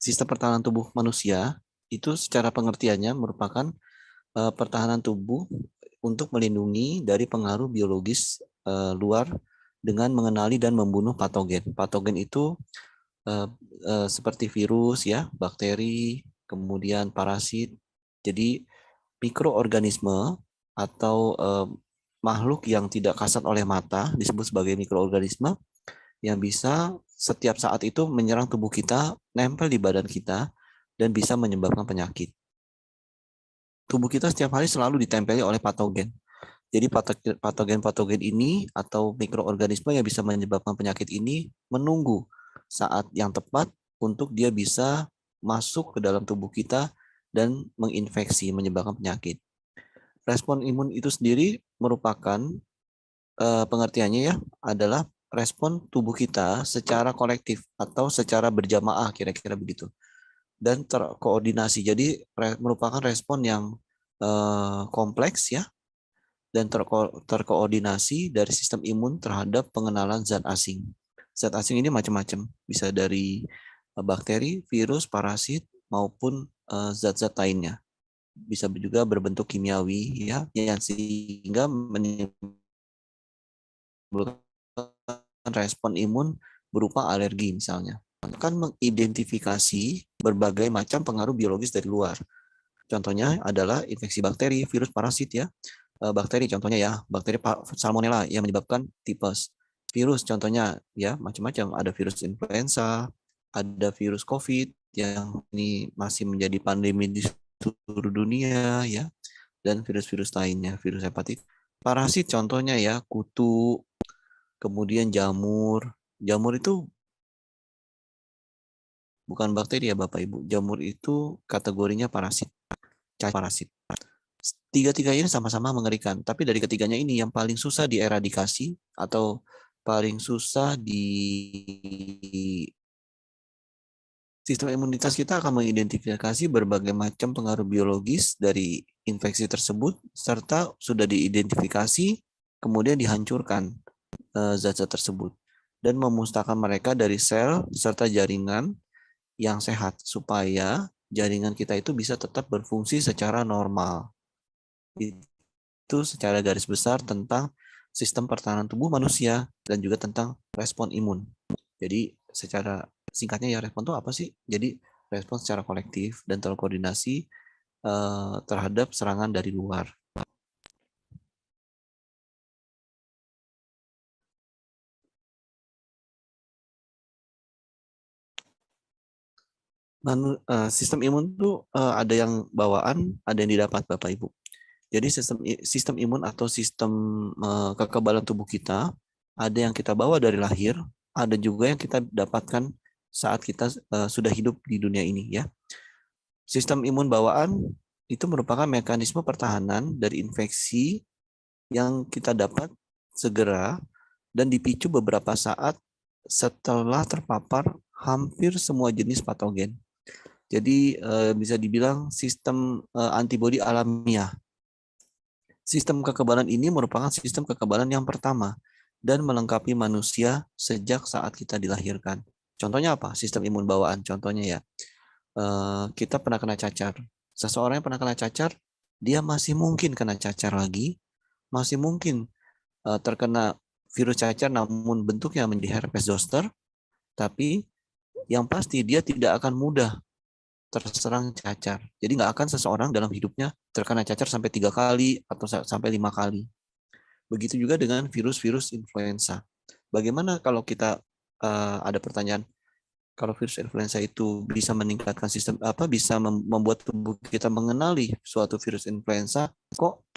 sistem pertahanan tubuh manusia itu secara pengertiannya merupakan pertahanan tubuh untuk melindungi dari pengaruh biologis luar dengan mengenali dan membunuh patogen. Patogen itu seperti virus, ya, bakteri, kemudian parasit. Jadi mikroorganisme atau makhluk yang tidak kasat oleh mata disebut sebagai mikroorganisme yang bisa setiap saat itu menyerang tubuh kita, nempel di badan kita, dan bisa menyebabkan penyakit. Tubuh kita setiap hari selalu ditempeli oleh patogen. Jadi patogen-patogen ini atau mikroorganisme yang bisa menyebabkan penyakit ini menunggu saat yang tepat untuk dia bisa masuk ke dalam tubuh kita dan menginfeksi, menyebabkan penyakit. Respon imun itu sendiri merupakan pengertiannya ya adalah respon tubuh kita secara kolektif atau secara berjamaah, kira-kira begitu, dan terkoordinasi. Jadi merupakan respon yang kompleks ya, dan terkoordinasi dari sistem imun terhadap pengenalan zat asing. Zat asing ini macam-macam, bisa dari bakteri, virus, parasit, maupun zat-zat lainnya. Bisa juga berbentuk kimiawi ya, yang sehingga menimbulkan respon imun berupa alergi misalnya. Akan mengidentifikasi berbagai macam pengaruh biologis dari luar. Contohnya adalah infeksi bakteri, virus, parasit ya. Bakteri contohnya ya, bakteri salmonella yang menyebabkan tipes. Virus contohnya ya macam-macam, ada virus influenza, ada virus COVID yang ini masih menjadi pandemi di seluruh dunia ya, dan virus-virus lainnya, virus hepatitis. Parasit contohnya ya, kutu, kemudian jamur. Jamur itu bukan bakteri ya Bapak Ibu. Jamur itu kategorinya parasit, parasit. Tiga-tiganya ini sama-sama mengerikan, tapi dari ketiganya ini yang paling susah dieradikasi atau paling susah di sistem imunitas kita akan mengidentifikasi berbagai macam pengaruh biologis dari infeksi tersebut, serta sudah diidentifikasi, kemudian dihancurkan zat-zat tersebut, dan memusnahkan mereka dari sel serta jaringan yang sehat, supaya jaringan kita itu bisa tetap berfungsi secara normal. Itu secara garis besar tentang sistem pertahanan tubuh manusia dan juga tentang respon imun. Jadi secara singkatnya ya, respon itu apa sih? Jadi respon secara kolektif dan terkoordinasi terhadap serangan dari luar. Sistem imun tuh ada yang bawaan, ada yang didapat Bapak Ibu. Jadi sistem imun atau sistem kekebalan tubuh kita ada yang kita bawa dari lahir, ada juga yang kita dapatkan saat kita sudah hidup di dunia ini ya. Sistem imun bawaan itu merupakan mekanisme pertahanan dari infeksi yang kita dapat segera dan dipicu beberapa saat setelah terpapar hampir semua jenis patogen. Jadi bisa dibilang sistem antibodi alamiah. Sistem kekebalan ini merupakan sistem kekebalan yang pertama dan melengkapi manusia sejak saat kita dilahirkan. Contohnya apa? Sistem imun bawaan. Contohnya ya, kita pernah kena cacar. Seseorang yang pernah kena cacar, dia masih mungkin kena cacar lagi, masih mungkin terkena virus cacar namun bentuknya menjadi herpes zoster, tapi yang pasti dia tidak akan mudah terserang cacar. Jadi nggak akan seseorang dalam hidupnya terkena cacar sampai 3 kali atau sampai 5 kali. Begitu juga dengan virus-virus influenza. Bagaimana kalau kita ada pertanyaan, kalau virus influenza itu bisa meningkatkan sistem bisa membuat tubuh kita mengenali suatu virus influenza, kok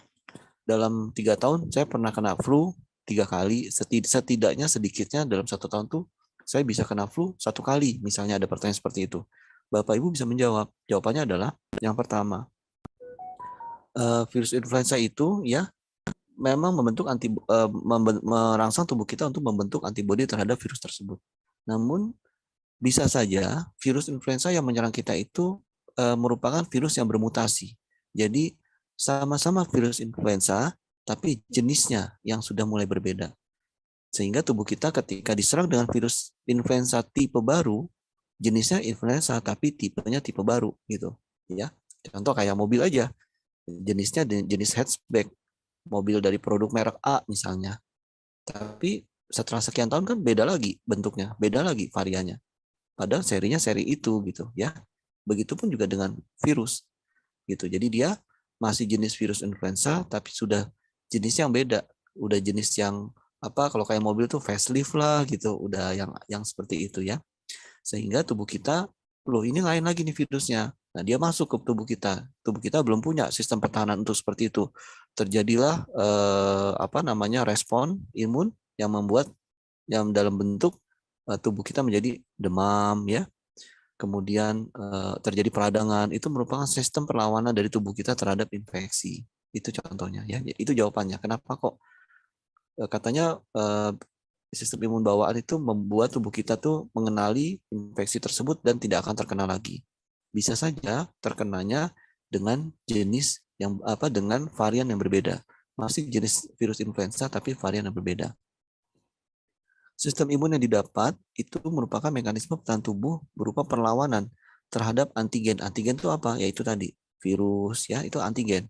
dalam 3 tahun saya pernah kena flu 3 kali, setidaknya sedikitnya dalam 1 tahun tuh saya bisa kena flu 1 kali, misalnya ada pertanyaan seperti itu. Bapak Ibu bisa menjawab. Jawabannya adalah yang pertama, virus influenza itu ya memang merangsang tubuh kita untuk membentuk antibodi terhadap virus tersebut. Namun bisa saja virus influenza yang menyerang kita itu merupakan virus yang bermutasi. Jadi sama-sama virus influenza, tapi jenisnya yang sudah mulai berbeda. Sehingga tubuh kita ketika diserang dengan virus influenza tipe baru, jenisnya influenza tapi tipenya tipe baru gitu ya. Contoh kayak mobil aja, jenisnya jenis hatchback, mobil dari produk merek A misalnya. Tapi setelah sekian tahun kan beda lagi bentuknya, beda lagi variannya. Padahal serinya seri itu gitu ya. Begitupun juga dengan virus gitu. Jadi dia masih jenis virus influenza tapi sudah jenis yang beda, udah jenis yang apa, kalau kayak mobil tuh facelift lah gitu, udah yang seperti itu ya. Sehingga tubuh kita, loh ini lain lagi nih virusnya. Nah, dia masuk ke tubuh kita. Tubuh kita belum punya sistem pertahanan untuk seperti itu. Terjadilah apa namanya respon imun yang membuat yang dalam bentuk tubuh kita menjadi demam ya. Kemudian terjadi peradangan, itu merupakan sistem perlawanan dari tubuh kita terhadap infeksi. Itu contohnya ya. Itu jawabannya. Kenapa kok katanya sistem imun bawaan itu membuat tubuh kita tuh mengenali infeksi tersebut dan tidak akan terkena lagi. Bisa saja terkenanya dengan jenis yang apa, dengan varian yang berbeda. Masih jenis virus influenza tapi varian yang berbeda. Sistem imun yang didapat itu merupakan mekanisme pertahanan tubuh berupa perlawanan terhadap antigen. Antigen itu apa? Yaitu tadi virus ya, itu antigen.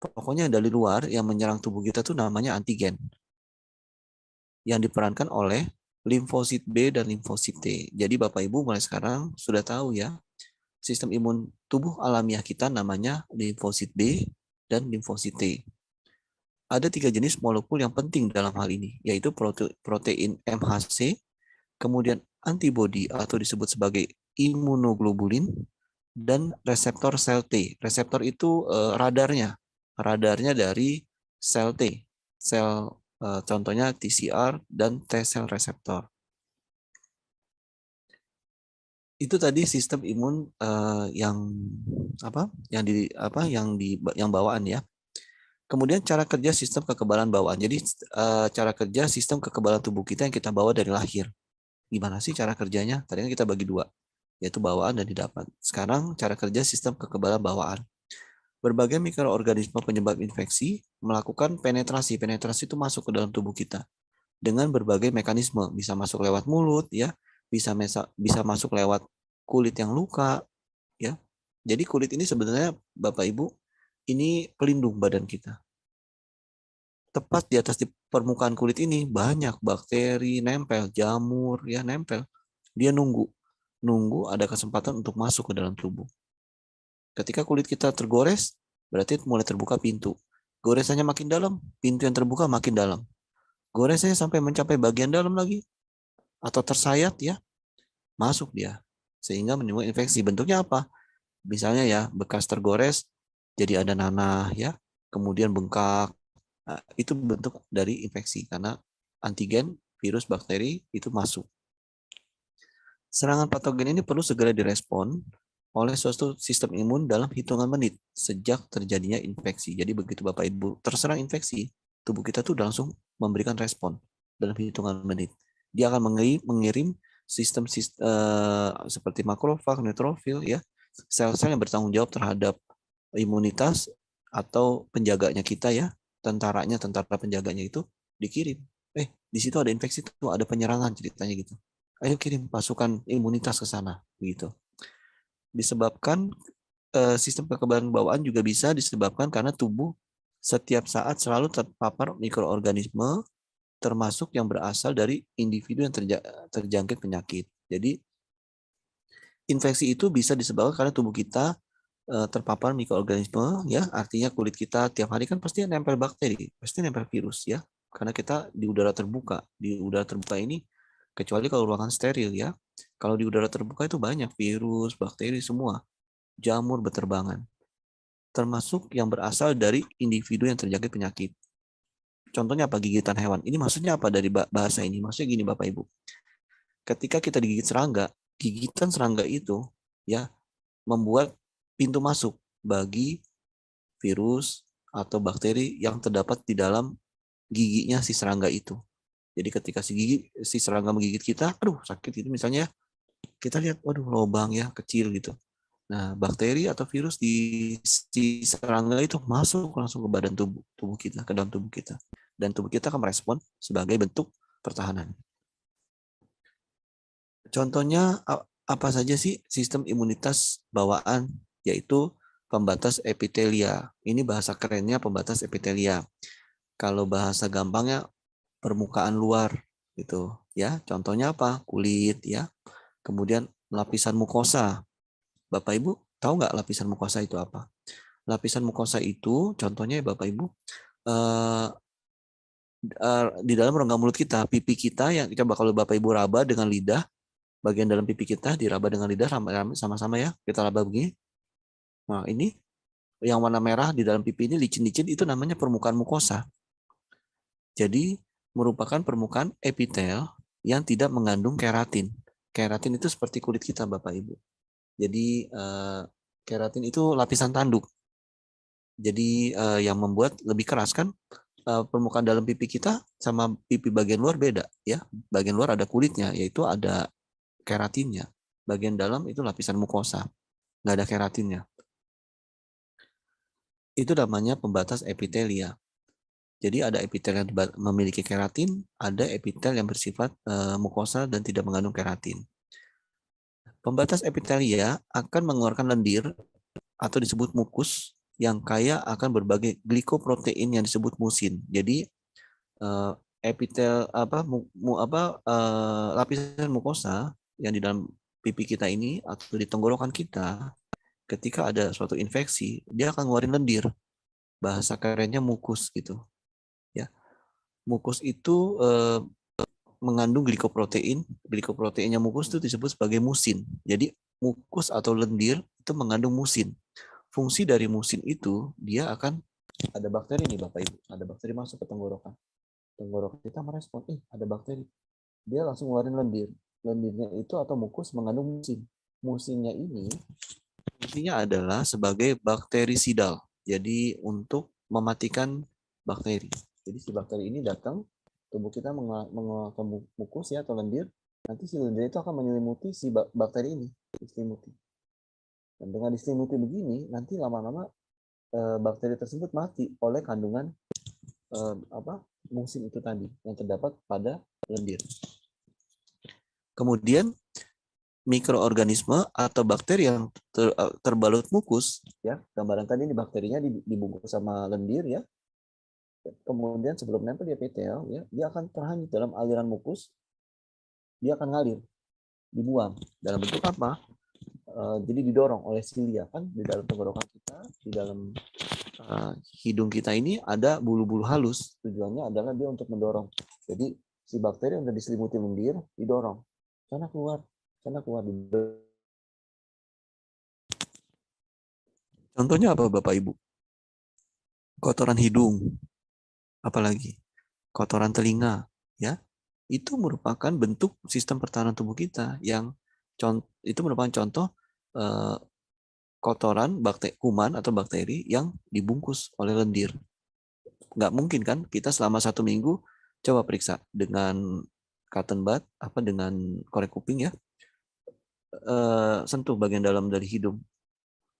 Pokoknya dari luar yang menyerang tubuh kita tuh namanya antigen, yang diperankan oleh limfosit B dan limfosit T. Jadi Bapak Ibu mulai sekarang sudah tahu ya, sistem imun tubuh alamiah kita namanya limfosit B dan limfosit T. Ada 3 jenis molekul yang penting dalam hal ini, yaitu protein MHC, kemudian antibodi atau disebut sebagai imunoglobulin, dan reseptor sel T. Reseptor itu radarnya dari sel T, sel contohnya TCR dan T-cell reseptor. Itu tadi sistem imun yang apa? Yang bawaan ya. Kemudian cara kerja sistem kekebalan bawaan. Jadi cara kerja sistem kekebalan tubuh kita yang kita bawa dari lahir. Gimana sih cara kerjanya? Tadi kan kita bagi dua, yaitu bawaan dan didapat. Sekarang cara kerja sistem kekebalan bawaan. Berbagai mikroorganisme penyebab infeksi melakukan penetrasi. Penetrasi itu masuk ke dalam tubuh kita dengan berbagai mekanisme. Bisa masuk lewat mulut, ya, bisa masuk lewat kulit yang luka, ya. Jadi kulit ini sebenarnya Bapak Ibu ini pelindung badan kita. Tepat di atas di permukaan kulit ini banyak bakteri nempel, jamur ya nempel. Dia nunggu ada kesempatan untuk masuk ke dalam tubuh. Ketika kulit kita tergores, berarti mulai terbuka pintu. Goresannya makin dalam, pintu yang terbuka makin dalam. Goresannya sampai mencapai bagian dalam lagi, atau tersayat ya, masuk dia. Sehingga menimbulkan infeksi. Bentuknya apa? Misalnya ya, bekas tergores, jadi ada nanah ya, kemudian bengkak. Nah, itu bentuk dari infeksi, karena antigen, virus, bakteri itu masuk. Serangan patogen ini perlu segera direspon oleh suatu sistem imun dalam hitungan menit sejak terjadinya infeksi. Jadi begitu Bapak Ibu terserang infeksi, tubuh kita tuh langsung memberikan respon dalam hitungan menit. Dia akan mengirim sistem seperti makrofag, neutrofil, ya, sel-sel yang bertanggung jawab terhadap imunitas atau penjaganya kita ya, tentara penjaganya itu dikirim. Di situ ada infeksi tuh, ada penyerangan ceritanya gitu. Ayo kirim pasukan imunitas ke sana gitu. Disebabkan sistem kekebalan bawaan juga bisa disebabkan karena tubuh setiap saat selalu terpapar mikroorganisme termasuk yang berasal dari individu yang terjangkit penyakit. Jadi infeksi itu bisa disebabkan karena tubuh kita terpapar mikroorganisme ya, artinya kulit kita tiap hari kan pasti nempel bakteri, pasti nempel virus ya. Karena kita di udara terbuka. Di udara terbuka ini kecuali kalau ruangan steril ya. Kalau di udara terbuka itu banyak virus, bakteri semua. Jamur berterbangan. Termasuk yang berasal dari individu yang terjangkit penyakit. Contohnya apa? Gigitan hewan. Ini maksudnya apa dari bahasa ini? Maksudnya gini Bapak Ibu. Ketika kita digigit serangga, gigitan serangga itu ya membuat pintu masuk bagi virus atau bakteri yang terdapat di dalam giginya si serangga itu. Jadi ketika si serangga menggigit kita, aduh sakit itu misalnya, kita lihat, waduh lubang ya kecil gitu. Nah, bakteri atau virus di si serangga itu masuk langsung ke badan tubuh kita, ke dalam tubuh kita. Dan tubuh kita akan merespon sebagai bentuk pertahanan. Contohnya apa saja sih sistem imunitas bawaan? Yaitu pembatas epitelia. Ini bahasa kerennya pembatas epitelia. Kalau bahasa gampangnya permukaan luar gitu ya. Contohnya apa? Kulit ya. Kemudian lapisan mukosa. Bapak Ibu tahu nggak lapisan mukosa itu apa? Lapisan mukosa itu contohnya ya Bapak Ibu eh, di dalam rongga mulut kita, pipi kita yang coba kalau Bapak Ibu raba dengan lidah, bagian dalam pipi kita diraba dengan lidah sama-sama ya. Kita raba begini. Nah, ini yang warna merah di dalam pipi ini licin-licin itu namanya permukaan mukosa. Jadi merupakan permukaan epitel yang tidak mengandung keratin. Keratin itu seperti kulit kita Bapak Ibu. Jadi keratin itu lapisan tanduk. Jadi yang membuat lebih keras kan permukaan dalam pipi kita sama pipi bagian luar beda ya. Bagian luar ada kulitnya yaitu ada keratinnya. Bagian dalam itu lapisan mukosa. Nggak ada keratinnya. Itu namanya pembatas epitelia. Jadi ada epitel yang memiliki keratin, ada epitel yang bersifat mukosa dan tidak mengandung keratin. Pembatas epitelia akan mengeluarkan lendir atau disebut mukus yang kaya akan berbagai glikoprotein yang disebut musin. Jadi epitel lapisan mukosa yang di dalam pipi kita ini atau di tenggorokan kita ketika ada suatu infeksi, dia akan ngeluarin lendir. Bahasa kerennya mukus gitu. Ya. Mukus itu mengandung glikoprotein. Glikoproteinnya mukus itu disebut sebagai musin. Jadi mukus atau lendir itu mengandung musin. Fungsi dari musin itu dia akan ada bakteri nih Bapak Ibu. Ada bakteri masuk ke tenggorokan. Tenggorokan kita merespon, ada bakteri. Dia langsung ngeluarin lendir. Lendirnya itu atau mukus mengandung musin. Musinnya ini fungsinya adalah sebagai bakterisidal. Jadi untuk mematikan bakteri. Jadi si bakteri ini datang, tubuh kita mengeluarkan mukus ya atau lendir, nanti si lendir itu akan menyelimuti si bakteri ini, diselimuti. Dan dengan diselimuti begini, nanti lama-lama bakteri tersebut mati oleh kandungan musin itu tadi yang terdapat pada lendir. Kemudian mikroorganisme atau bakteri yang terbalut mukus, ya gambaran tadi ini bakterinya dibungkus sama lendir ya. Kemudian sebelum nempel di epitel, ya dia akan terhanyut dalam aliran mukus, dia akan ngalir, dibuang dalam bentuk apa? Jadi didorong oleh silia kan di dalam tenggorokan kita, di dalam hidung kita ini ada bulu-bulu halus. Tujuannya adalah dia untuk mendorong. Jadi si bakteri yang diselimuti lendir didorong, sana keluar. Contohnya apa Bapak Ibu? Kotoran hidung, apalagi kotoran telinga, ya. Itu merupakan bentuk sistem pertahanan tubuh kita yang itu merupakan contoh kotoran kuman atau bakteri yang dibungkus oleh lendir. Nggak mungkin kan kita selama 1 minggu coba periksa dengan cotton bud dengan korek kuping ya, sentuh bagian dalam dari hidung.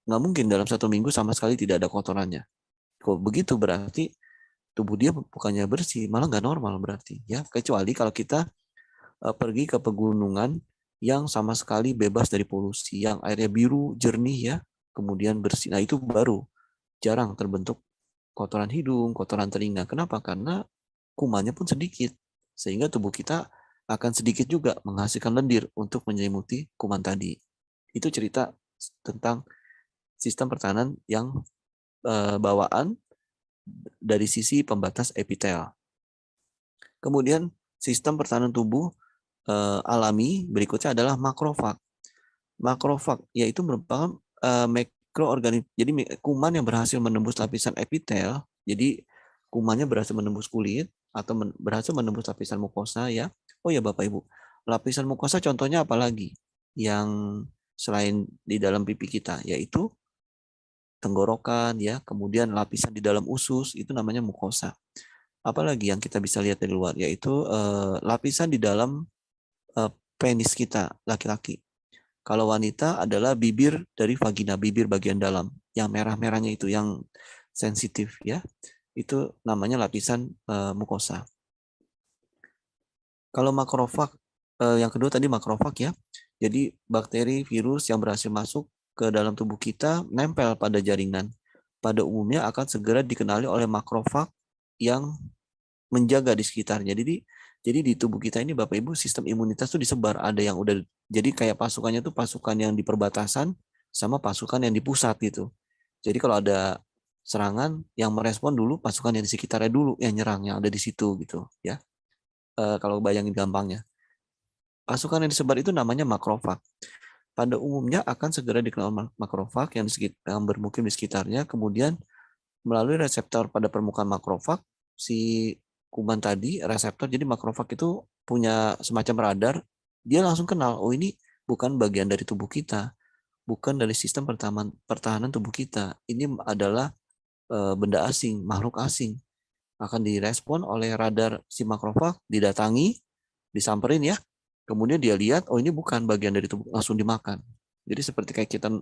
Nggak mungkin dalam 1 minggu sama sekali tidak ada kotorannya. Kok begitu berarti tubuh dia bukannya bersih, malah nggak normal berarti ya. Kecuali kalau kita pergi ke pegunungan yang sama sekali bebas dari polusi, yang airnya biru jernih ya, kemudian bersih. Nah itu baru jarang terbentuk kotoran hidung, kotoran telinga. Kenapa? Karena kumannya pun sedikit, sehingga tubuh kita akan sedikit juga menghasilkan lendir untuk menyelimuti kuman tadi. Itu cerita tentang sistem pertahanan yang bawaan dari sisi pembatas epitel. Kemudian sistem pertahanan tubuh alami berikutnya adalah makrofag. Makrofag yaitu merupakan mikroorganisme. Jadi kuman yang berhasil menembus lapisan epitel. Jadi kumannya berhasil menembus kulit atau berhasil menembus lapisan mukosa ya. Oh ya Bapak Ibu, lapisan mukosa contohnya apa lagi yang selain di dalam pipi kita, yaitu tenggorokan ya, kemudian lapisan di dalam usus itu namanya mukosa. Apalagi yang kita bisa lihat dari luar, yaitu lapisan di dalam penis kita laki-laki. Kalau wanita adalah bibir dari vagina, bibir bagian dalam, yang merah-merahnya itu yang sensitif ya, itu namanya lapisan mukosa. Kalau makrofag yang kedua tadi makrofag ya. Jadi bakteri, virus yang berhasil masuk ke dalam tubuh kita nempel pada jaringan. Pada umumnya akan segera dikenali oleh makrofag yang menjaga di sekitarnya. Jadi di tubuh kita ini Bapak Ibu sistem imunitas tuh disebar. Ada yang udah jadi kayak pasukannya tuh pasukan yang di perbatasan sama pasukan yang di pusat gitu. Jadi kalau ada serangan yang merespon dulu pasukan yang di sekitarnya dulu yang nyerang yang ada di situ gitu ya. Kalau bayangin gampangnya. Pasukan yang disebar itu namanya makrofag. Pada umumnya akan segera dikenal makrofag yang bermukim di sekitarnya, kemudian melalui reseptor pada permukaan makrofag, si kuman tadi, reseptor, jadi makrofag itu punya semacam radar, dia langsung kenal, oh ini bukan bagian dari tubuh kita, bukan dari sistem pertahanan tubuh kita, ini adalah benda asing, makhluk asing, akan direspon oleh radar si makrofag, didatangi, disamperin ya, kemudian dia lihat, oh ini bukan bagian dari tubuh, langsung dimakan. Jadi seperti kayak kita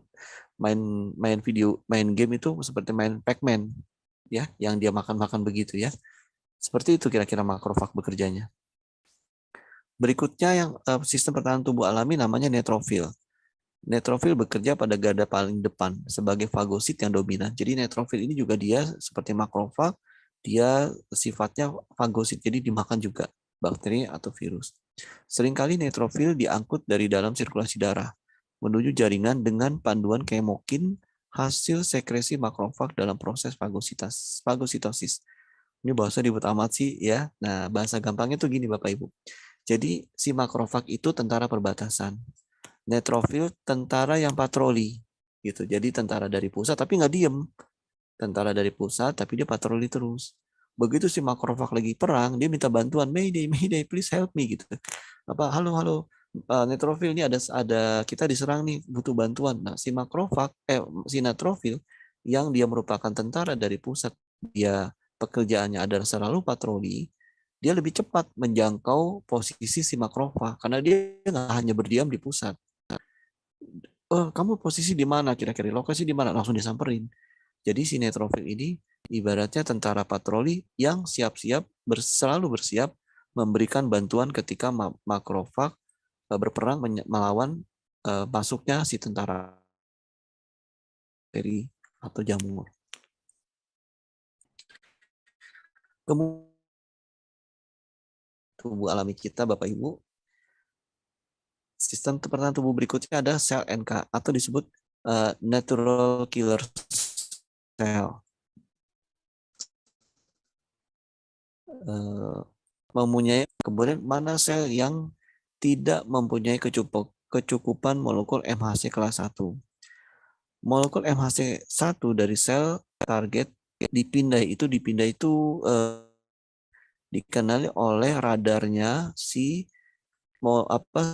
main main game itu seperti main Pac-Man ya, yang dia makan-makan begitu ya. Seperti itu kira-kira makrofag bekerjanya. Berikutnya yang sistem pertahanan tubuh alami namanya neutrofil. Neutrofil bekerja pada garda paling depan sebagai fagosit yang dominan. Jadi neutrofil ini juga dia seperti makrofag, dia sifatnya fagosit, jadi dimakan juga bakteri atau virus. Seringkali neutrofil diangkut dari dalam sirkulasi darah menuju jaringan dengan panduan kemokin hasil sekresi makrofag dalam proses fagositosis. Ini bahasa ribet amat sih ya. Nah, bahasa gampangnya tuh gini Bapak Ibu. Jadi si makrofag itu tentara perbatasan. Neutrofil tentara yang patroli gitu. Jadi tentara dari pusat tapi nggak diem. Tentara dari pusat tapi dia patroli terus. Begitu si makrofag lagi perang, dia minta bantuan, Mayday, Mayday, please help me gitu. Apa, halo, halo, neutrofil ini ada kita diserang nih, butuh bantuan. Nah, si neutrofil yang dia merupakan tentara dari pusat, dia pekerjaannya adalah selalu patroli, dia lebih cepat menjangkau posisi si makrofag karena dia nggak hanya berdiam di pusat. Kamu posisi di mana kira-kira, lokasi di mana, langsung disamperin. Jadi si neutrofil ini ibaratnya tentara patroli yang selalu bersiap memberikan bantuan ketika makrofag berperang melawan masuknya si tentara bakteri atau jamur. Kemudian tubuh alami kita Bapak Ibu, sistem pertahanan tubuh berikutnya ada sel NK atau disebut natural killer cell. Mempunyai kemudian mana sel yang tidak mempunyai kecukupan molekul MHC kelas 1. Molekul MHC1 dari sel target dipindah itu dikenali oleh radarnya si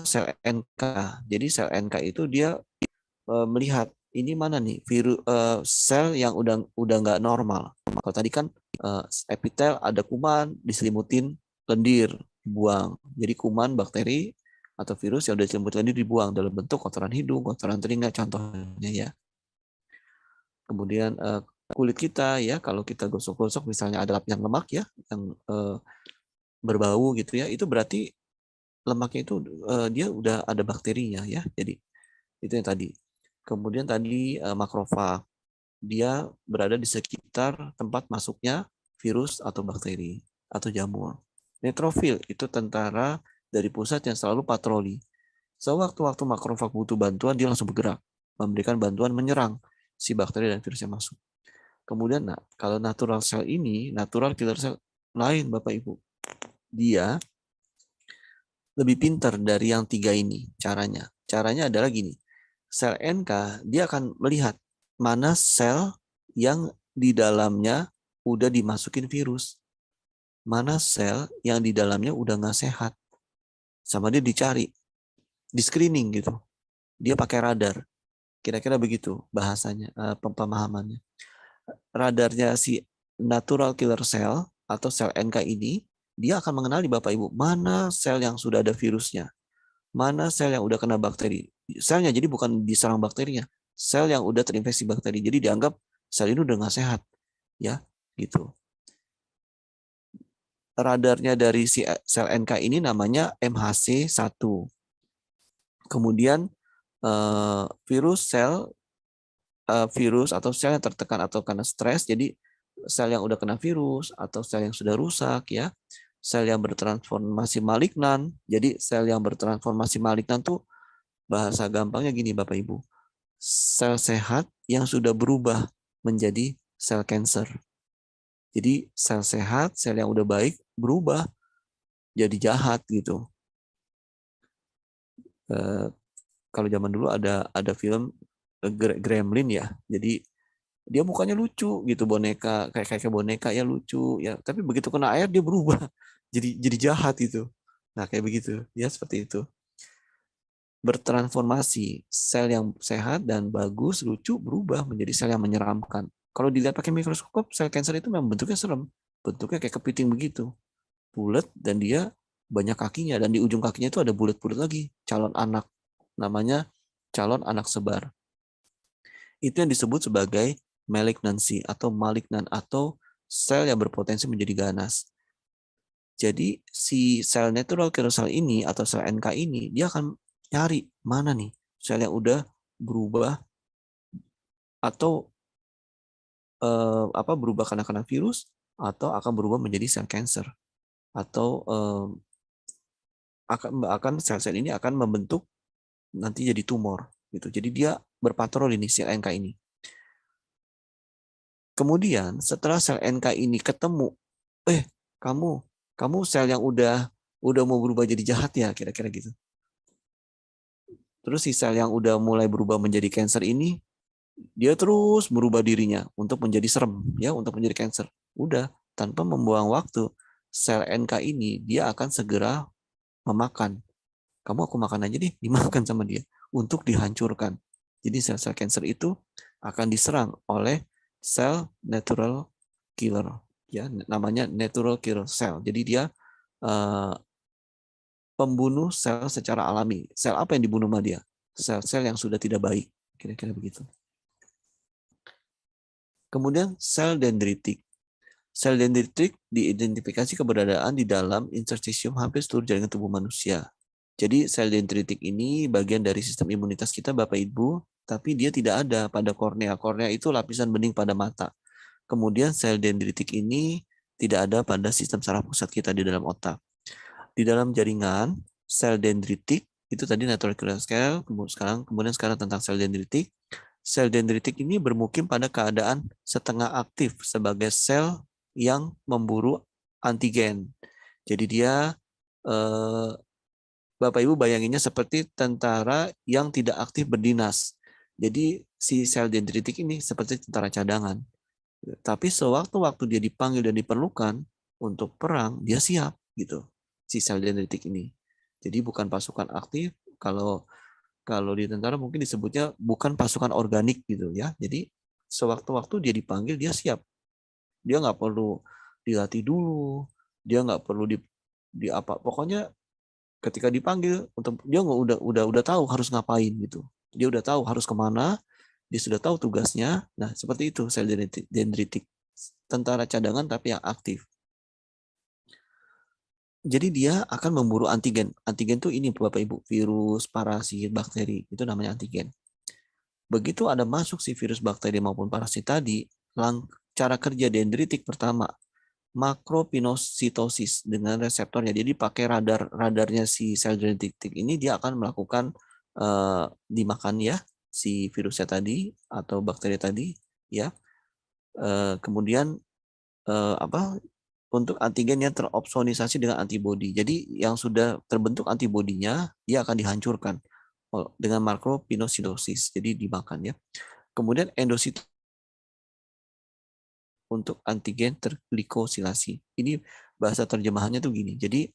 sel NK. Jadi sel NK itu dia melihat ini mana nih sel yang udah nggak normal. Kalau tadi kan epitel ada kuman diselimutin lendir dibuang. Jadi kuman bakteri atau virus yang udah diselimutin lendir dibuang dalam bentuk kotoran hidung, kotoran telinga contohnya ya. Kemudian kulit kita ya, kalau kita gosok-gosok misalnya ada lapisan lemak ya yang berbau gitu ya, itu berarti lemaknya itu dia udah ada bakterinya ya. Jadi itu yang tadi. Kemudian tadi makrofag, dia berada di sekitar tempat masuknya virus atau bakteri atau jamur. Neutrofil itu tentara dari pusat yang selalu patroli. Sewaktu-waktu makrofag butuh bantuan, dia langsung bergerak, memberikan bantuan menyerang si bakteri dan virus yang masuk. Kemudian, kalau natural cell ini, natural killer cell lain, Bapak Ibu. Dia lebih pintar dari yang tiga ini caranya. Caranya adalah gini. Sel NK, dia akan melihat mana sel yang di dalamnya udah dimasukin virus. Mana sel yang di dalamnya udah nggak sehat. Sama dia dicari. Di screening gitu. Dia pakai radar. Kira-kira begitu bahasanya, pemahamannya. Radarnya si natural killer cell atau sel NK ini, dia akan mengenali Bapak Ibu, mana sel yang sudah ada virusnya. Mana sel yang udah kena bakteri. Selnya jadi bukan diserang bakterinya. Sel yang udah terinfeksi bakteri. Jadi dianggap sel ini udah nggak sehat. Ya, gitu. radarnya dari si sel NK ini namanya MHC1. Kemudian virus atau sel yang tertekan atau karena stres, jadi sel yang udah kena virus atau sel yang sudah rusak ya, sel yang bertransformasi malignan. Jadi sel yang bertransformasi malignan tuh bahasa gampangnya gini Bapak Ibu, sel sehat yang sudah berubah menjadi sel cancer. Jadi sel sehat, sel yang udah baik berubah jadi jahat gitu. Kalau zaman dulu ada film Gremlin ya. Jadi dia mukanya lucu gitu, boneka kayak boneka ya, lucu ya. Tapi begitu kena air dia berubah jadi jahat gitu. Nah, kayak begitu. Ya seperti itu. Bertransformasi, sel yang sehat dan bagus, lucu berubah menjadi sel yang menyeramkan. Kalau dilihat pakai mikroskop, sel kanker itu memang bentuknya serem. Bentuknya kayak kepiting begitu. Bulat dan dia banyak kakinya, dan di ujung kakinya itu ada bulat-bulat lagi, calon anak. Namanya calon anak sebar. Itu yang disebut sebagai malignancy atau malignan atau sel yang berpotensi menjadi ganas. Jadi si sel natural killer cell ini atau sel NK ini dia akan nyari mana nih sel yang udah berubah atau berubah karena virus atau akan berubah menjadi sel cancer atau akan sel-sel ini akan membentuk nanti jadi tumor gitu. Jadi dia berpatroli nih sel NK ini. Kemudian setelah sel NK ini ketemu, kamu kamu sel yang udah mau berubah jadi jahat ya, kira-kira gitu. Terus si sel yang udah mulai berubah menjadi cancer ini, dia terus berubah dirinya untuk menjadi serem ya, untuk menjadi cancer. Udah tanpa membuang waktu, sel NK ini dia akan segera memakan. Kamu aku makan aja deh, dimakan sama dia untuk dihancurkan. Jadi sel-sel cancer itu akan diserang oleh sel natural killer ya, namanya natural killer cell. Jadi dia pembunuh sel secara alami. Sel apa yang dibunuh sama dia? Sel-sel yang sudah tidak baik, kira-kira begitu. Kemudian sel dendritik. Sel dendritik diidentifikasi keberadaan di dalam interstisium hampir seluruh jaringan tubuh manusia. Jadi sel dendritik ini bagian dari sistem imunitas kita Bapak Ibu, tapi dia tidak ada pada kornea. Kornea itu lapisan bening pada mata. Kemudian sel dendritik ini tidak ada pada sistem saraf pusat kita di dalam otak. Di dalam jaringan sel dendritik itu tadi natural killer cell, kemudian sekarang tentang sel dendritik. Sel dendritik ini bermukim pada keadaan setengah aktif sebagai sel yang memburu antigen. Jadi dia Bapak Ibu bayanginnya seperti tentara yang tidak aktif berdinas. Jadi si sel dendritik ini seperti tentara cadangan. Tapi sewaktu-waktu dia dipanggil dan diperlukan untuk perang, dia siap gitu. Si sel dendritik ini. Jadi bukan pasukan aktif, kalau kalau di tentara mungkin disebutnya bukan pasukan organik gitu ya. Jadi sewaktu-waktu dia dipanggil dia siap. Dia nggak perlu dilatih dulu, dia nggak perlu di apa. Pokoknya ketika dipanggil untuk dia nggak udah tahu harus ngapain gitu. Dia udah tahu harus kemana, dia sudah tahu tugasnya. Nah seperti itu sel dendritik, tentara cadangan tapi yang aktif. Jadi dia akan memburu antigen. Antigen tuh ini Bapak Ibu, virus, parasit, bakteri, itu namanya antigen. Begitu ada masuk si virus, bakteri maupun parasit tadi, cara kerja dendritik pertama, makropinositosis dengan reseptornya. Jadi pakai radarnya si sel dendritik ini dia akan melakukan dimakan ya si virusnya tadi atau bakteri tadi ya. Kemudian untuk antigen yang teropsonisasi dengan antibodi. Jadi yang sudah terbentuk antibodinya dia akan dihancurkan dengan makropinositosis. Jadi dimakan ya. Kemudian endositosis untuk antigen terglikosilasi. Ini bahasa terjemahannya tuh gini. Jadi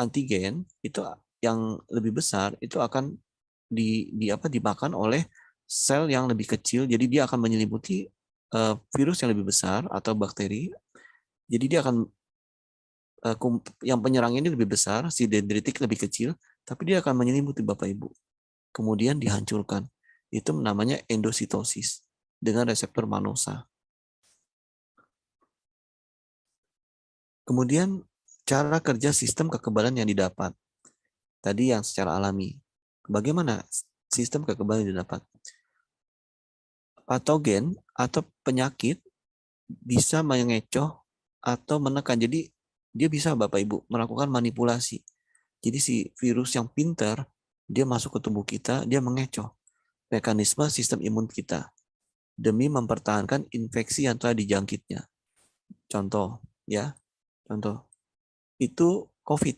antigen itu yang lebih besar itu akan dimakan oleh sel yang lebih kecil. Jadi dia akan menyelimuti virus yang lebih besar atau bakteri. Jadi dia akan yang penyerang ini lebih besar, si dendritik lebih kecil, tapi dia akan menyelimuti Bapak Ibu. Kemudian dihancurkan. Itu namanya endositosis dengan reseptor manosa. Kemudian cara kerja sistem kekebalan yang didapat. Tadi yang secara alami. Bagaimana sistem kekebalan yang didapat? Patogen atau penyakit bisa mengecoh atau menekan. Jadi dia bisa Bapak Ibu melakukan manipulasi. Jadi si virus yang pintar, dia masuk ke tubuh kita, dia mengecoh mekanisme sistem imun kita demi mempertahankan infeksi yang telah dijangkitnya. Contoh, ya, contoh itu COVID.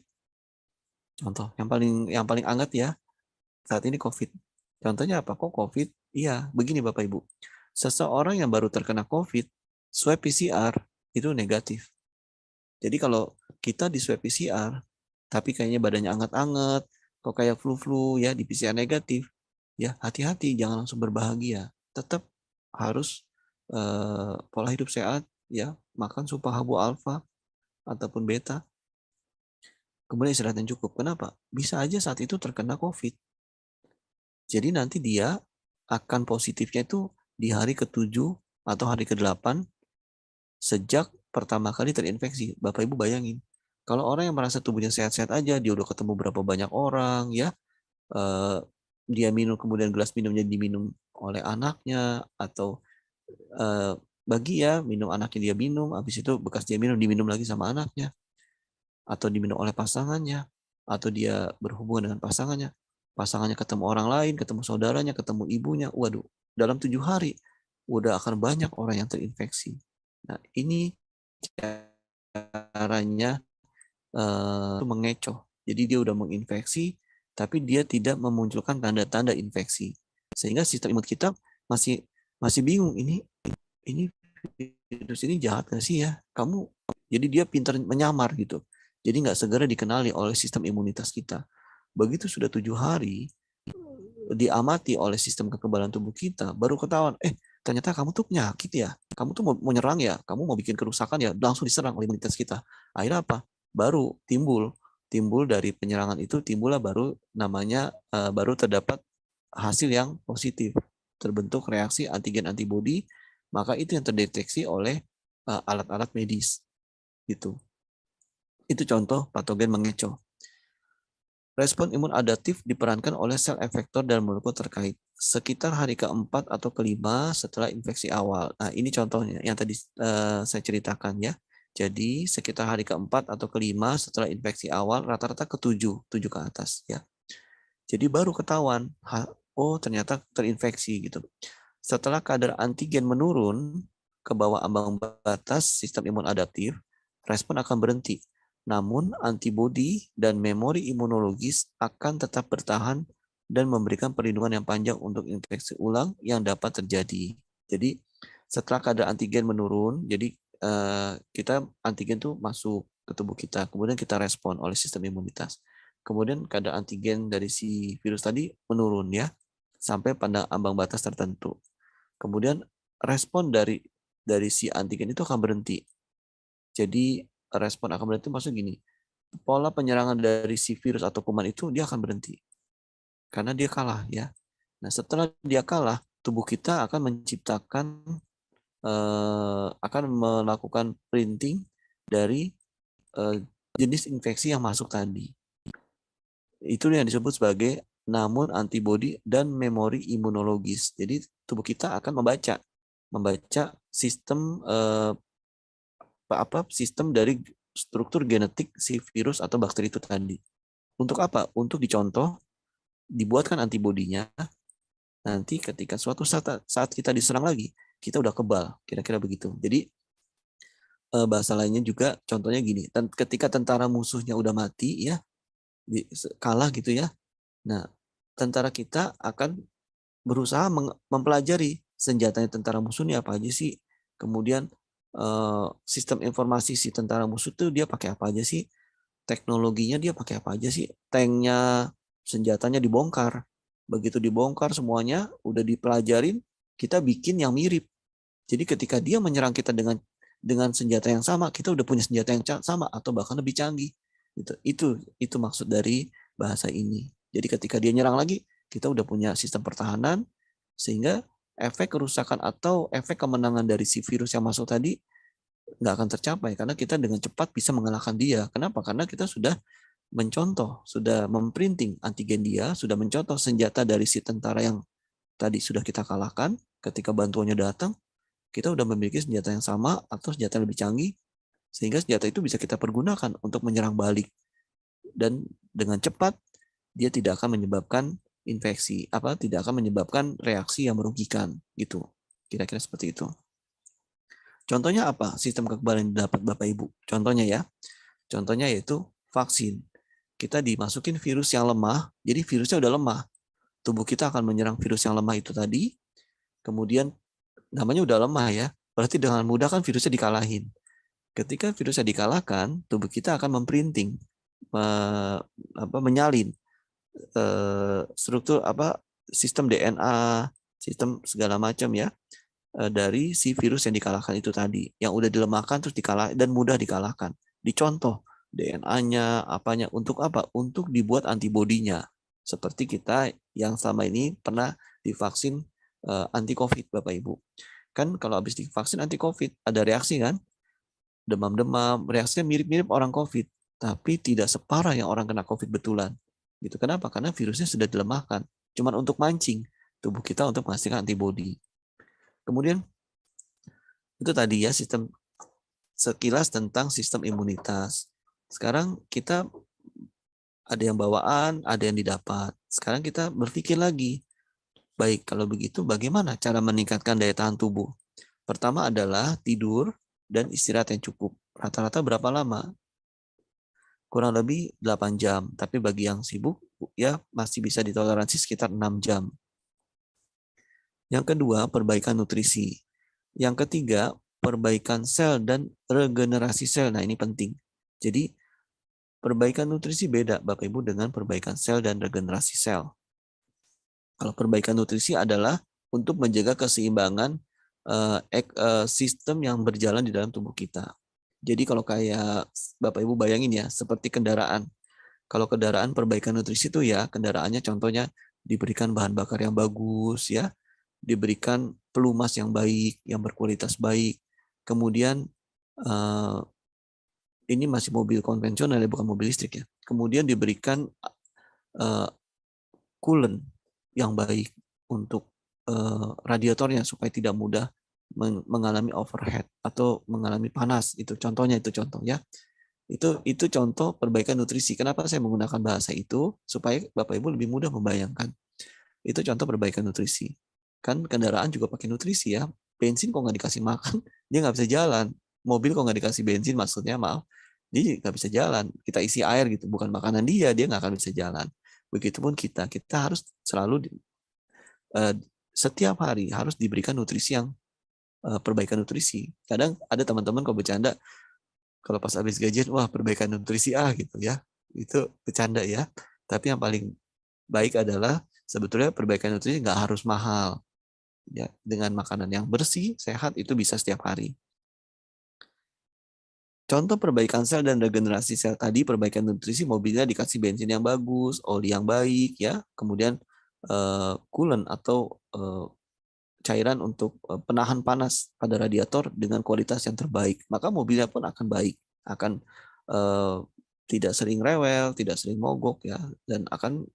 Contoh yang paling hangat ya saat ini COVID. Contohnya apa? Kok COVID? Iya, begini Bapak Ibu. Seseorang yang baru terkena COVID, swab PCR itu negatif. Jadi kalau kita di swab PCR, tapi kayaknya badannya anget-anget, kok kayak flu-flu ya, di PCR negatif, ya hati-hati, jangan langsung berbahagia. Tetap harus pola hidup sehat, ya, makan supah habu alfa ataupun beta, kemudian istirahat yang cukup. Kenapa? Bisa aja saat itu terkena COVID. Jadi nanti dia akan positifnya itu di hari ke-7 atau hari ke-8 sejak pertama kali terinfeksi. Bapak Ibu bayangin, kalau orang yang merasa tubuhnya sehat-sehat aja, dia udah ketemu berapa banyak orang, ya, dia minum kemudian gelas minumnya diminum oleh anaknya atau bagi ya minum anaknya dia minum, habis itu bekas dia minum diminum lagi sama anaknya atau diminum oleh pasangannya atau dia berhubungan dengan pasangannya ketemu orang lain, ketemu saudaranya, ketemu ibunya, waduh, dalam 7 hari udah akan banyak orang yang terinfeksi. Nah ini caranya mengecoh. Jadi dia udah menginfeksi, tapi dia tidak memunculkan tanda-tanda infeksi. Sehingga sistem imun kita masih masih bingung, ini virus ini jahat gak sih ya? Jadi dia pintar menyamar gitu. Jadi nggak segera dikenali oleh sistem imunitas kita. Begitu sudah 7 hari, diamati oleh sistem kekebalan tubuh kita, baru ketahuan, ternyata kamu tuh penyakit ya, kamu tuh mau nyerang ya, kamu mau bikin kerusakan ya, langsung diserang oleh imunitas kita. Akhirnya apa? Baru timbul dari penyerangan itu timbullah baru namanya baru terdapat hasil yang positif, terbentuk reaksi antigen antibodi, maka itu yang terdeteksi oleh alat-alat medis gitu. Itu contoh patogen mengecoh. Respon imun adaptif diperankan oleh sel efektor dan molekul terkait sekitar hari ke-4 atau ke-5 setelah infeksi awal. Nah, ini contohnya yang tadi saya ceritakan ya. Jadi sekitar hari ke-4 atau ke-5 setelah infeksi awal, rata-rata ke-7, 7 ke atas ya. Jadi baru ketahuan, oh ternyata terinfeksi gitu. Setelah kadar antigen menurun ke bawah ambang batas sistem imun adaptif, respon akan berhenti. Namun antibodi dan memori imunologis akan tetap bertahan dan memberikan perlindungan yang panjang untuk infeksi ulang yang dapat terjadi. Jadi setelah kadar antigen menurun, jadi kita antigen itu masuk ke tubuh kita, kemudian kita respon oleh sistem imunitas. Kemudian kadar antigen dari si virus tadi menurun ya, sampai pada ambang batas tertentu. Kemudian respon dari si antigen itu akan berhenti. Jadi respon akan berhenti maksud gini, pola penyerangan dari si virus atau kuman itu dia akan berhenti karena dia kalah ya. Nah setelah dia kalah, tubuh kita akan menciptakan akan melakukan printing dari jenis infeksi yang masuk tadi. Itu yang disebut sebagai namun antibodi dan memori imunologis. Jadi tubuh kita akan membaca sistem sistem dari struktur genetik si virus atau bakteri itu tadi. Untuk apa? Untuk dicontoh, dibuatkan antibodinya. Nanti ketika suatu saat kita diserang lagi, kita udah kebal. Kira-kira begitu. Jadi bahasa lainnya juga contohnya gini. Ketika tentara musuhnya udah mati ya, kalah gitu ya. Nah, tentara kita akan berusaha mempelajari senjatanya tentara musuh ini apa aja sih. Kemudian sistem informasi si tentara musuh tuh dia pakai apa aja sih, teknologinya dia pakai apa aja sih, tanknya, senjatanya dibongkar. Begitu dibongkar semuanya, udah dipelajarin, kita bikin yang mirip. Jadi ketika dia menyerang kita dengan senjata yang sama, kita udah punya senjata yang sama atau bahkan lebih canggih. Itu maksud dari bahasa ini. Jadi ketika dia nyerang lagi, kita udah punya sistem pertahanan sehingga efek kerusakan atau efek kemenangan dari si virus yang masuk tadi nggak akan tercapai karena kita dengan cepat bisa mengalahkan dia. Kenapa? Karena kita sudah mencontoh, sudah memprinting antigen dia, sudah mencontoh senjata dari si tentara yang tadi sudah kita kalahkan. Ketika bantuannya datang, kita sudah memiliki senjata yang sama atau senjata lebih canggih, sehingga senjata itu bisa kita pergunakan untuk menyerang balik. Dan dengan cepat, dia tidak akan menyebabkan infeksi, tidak akan menyebabkan reaksi yang merugikan. Gitu. Kira-kira seperti itu. Contohnya apa? Sistem kekebalan yang didapat Bapak Ibu. Contohnya ya. Contohnya yaitu vaksin. Kita dimasukin virus yang lemah, jadi virusnya udah lemah. Tubuh kita akan menyerang virus yang lemah itu tadi, kemudian namanya udah lemah ya, berarti dengan mudah kan virusnya dikalahin. Ketika virusnya dikalahkan, tubuh kita akan memprinting, menyalin struktur sistem DNA, sistem segala macam ya, dari si virus yang dikalahkan itu tadi, yang udah dilemahkan terus dan mudah dikalahkan. Dicontoh DNA-nya, apanya, untuk apa? Untuk dibuat antibodinya. Seperti kita yang selama ini pernah divaksin anti COVID, Bapak Ibu. Kan kalau habis divaksin anti COVID, ada reaksi kan? Demam-demam, reaksinya mirip-mirip orang COVID, tapi tidak separah yang orang kena COVID betulan. Gitu. Kenapa? Karena virusnya sudah dilemahkan. Cuman untuk mancing tubuh kita untuk menghasilkan antibodi. Kemudian itu tadi ya sistem sekilas tentang sistem imunitas. Sekarang kita ada yang bawaan, ada yang didapat. Sekarang kita berpikir lagi, baik kalau begitu bagaimana cara meningkatkan daya tahan tubuh? Pertama adalah tidur dan istirahat yang cukup. Rata-rata berapa lama? Kurang lebih 8 jam. Tapi bagi yang sibuk, ya masih bisa ditoleransi sekitar 6 jam. Yang kedua, perbaikan nutrisi. Yang ketiga, perbaikan sel dan regenerasi sel. Nah, ini penting. Jadi, perbaikan nutrisi beda, Bapak Ibu, dengan perbaikan sel dan regenerasi sel. Kalau perbaikan nutrisi adalah untuk menjaga keseimbangan sistem yang berjalan di dalam tubuh kita. Jadi kalau kayak Bapak Ibu bayangin ya, seperti kendaraan. Kalau kendaraan perbaikan nutrisi itu ya, kendaraannya contohnya diberikan bahan bakar yang bagus ya, diberikan pelumas yang baik, yang berkualitas baik. Kemudian ini masih mobil konvensional ya, bukan mobil listrik ya. Kemudian diberikan coolant yang baik untuk radiatornya supaya tidak mudah mengalami overheat atau mengalami panas. Itu contohnya, itu contoh ya. Itu contoh perbaikan nutrisi. Kenapa saya menggunakan bahasa itu? Supaya Bapak Ibu lebih mudah membayangkan. Itu contoh perbaikan nutrisi. Kan kendaraan juga pakai nutrisi ya. Bensin kok nggak dikasih makan, dia nggak bisa jalan. Mobil kok nggak dikasih bensin, maksudnya maaf, dia nggak bisa jalan. Kita isi air gitu, bukan makanan dia nggak akan bisa jalan. Begitupun kita harus selalu setiap hari harus diberikan nutrisi yang perbaikan nutrisi. Kadang ada teman-teman kalau bercanda, kalau pas habis gajian, wah perbaikan nutrisi gitu ya. Itu bercanda ya. Tapi yang paling baik adalah sebetulnya perbaikan nutrisi nggak harus mahal. Ya, dengan makanan yang bersih, sehat, itu bisa setiap hari. Contoh perbaikan sel dan regenerasi sel tadi, perbaikan nutrisi, mobilnya dikasih bensin yang bagus, oli yang baik, ya, kemudian coolant atau cairan untuk penahan panas pada radiator dengan kualitas yang terbaik, maka mobilnya pun akan baik, akan tidak sering rewel, tidak sering mogok ya, dan akan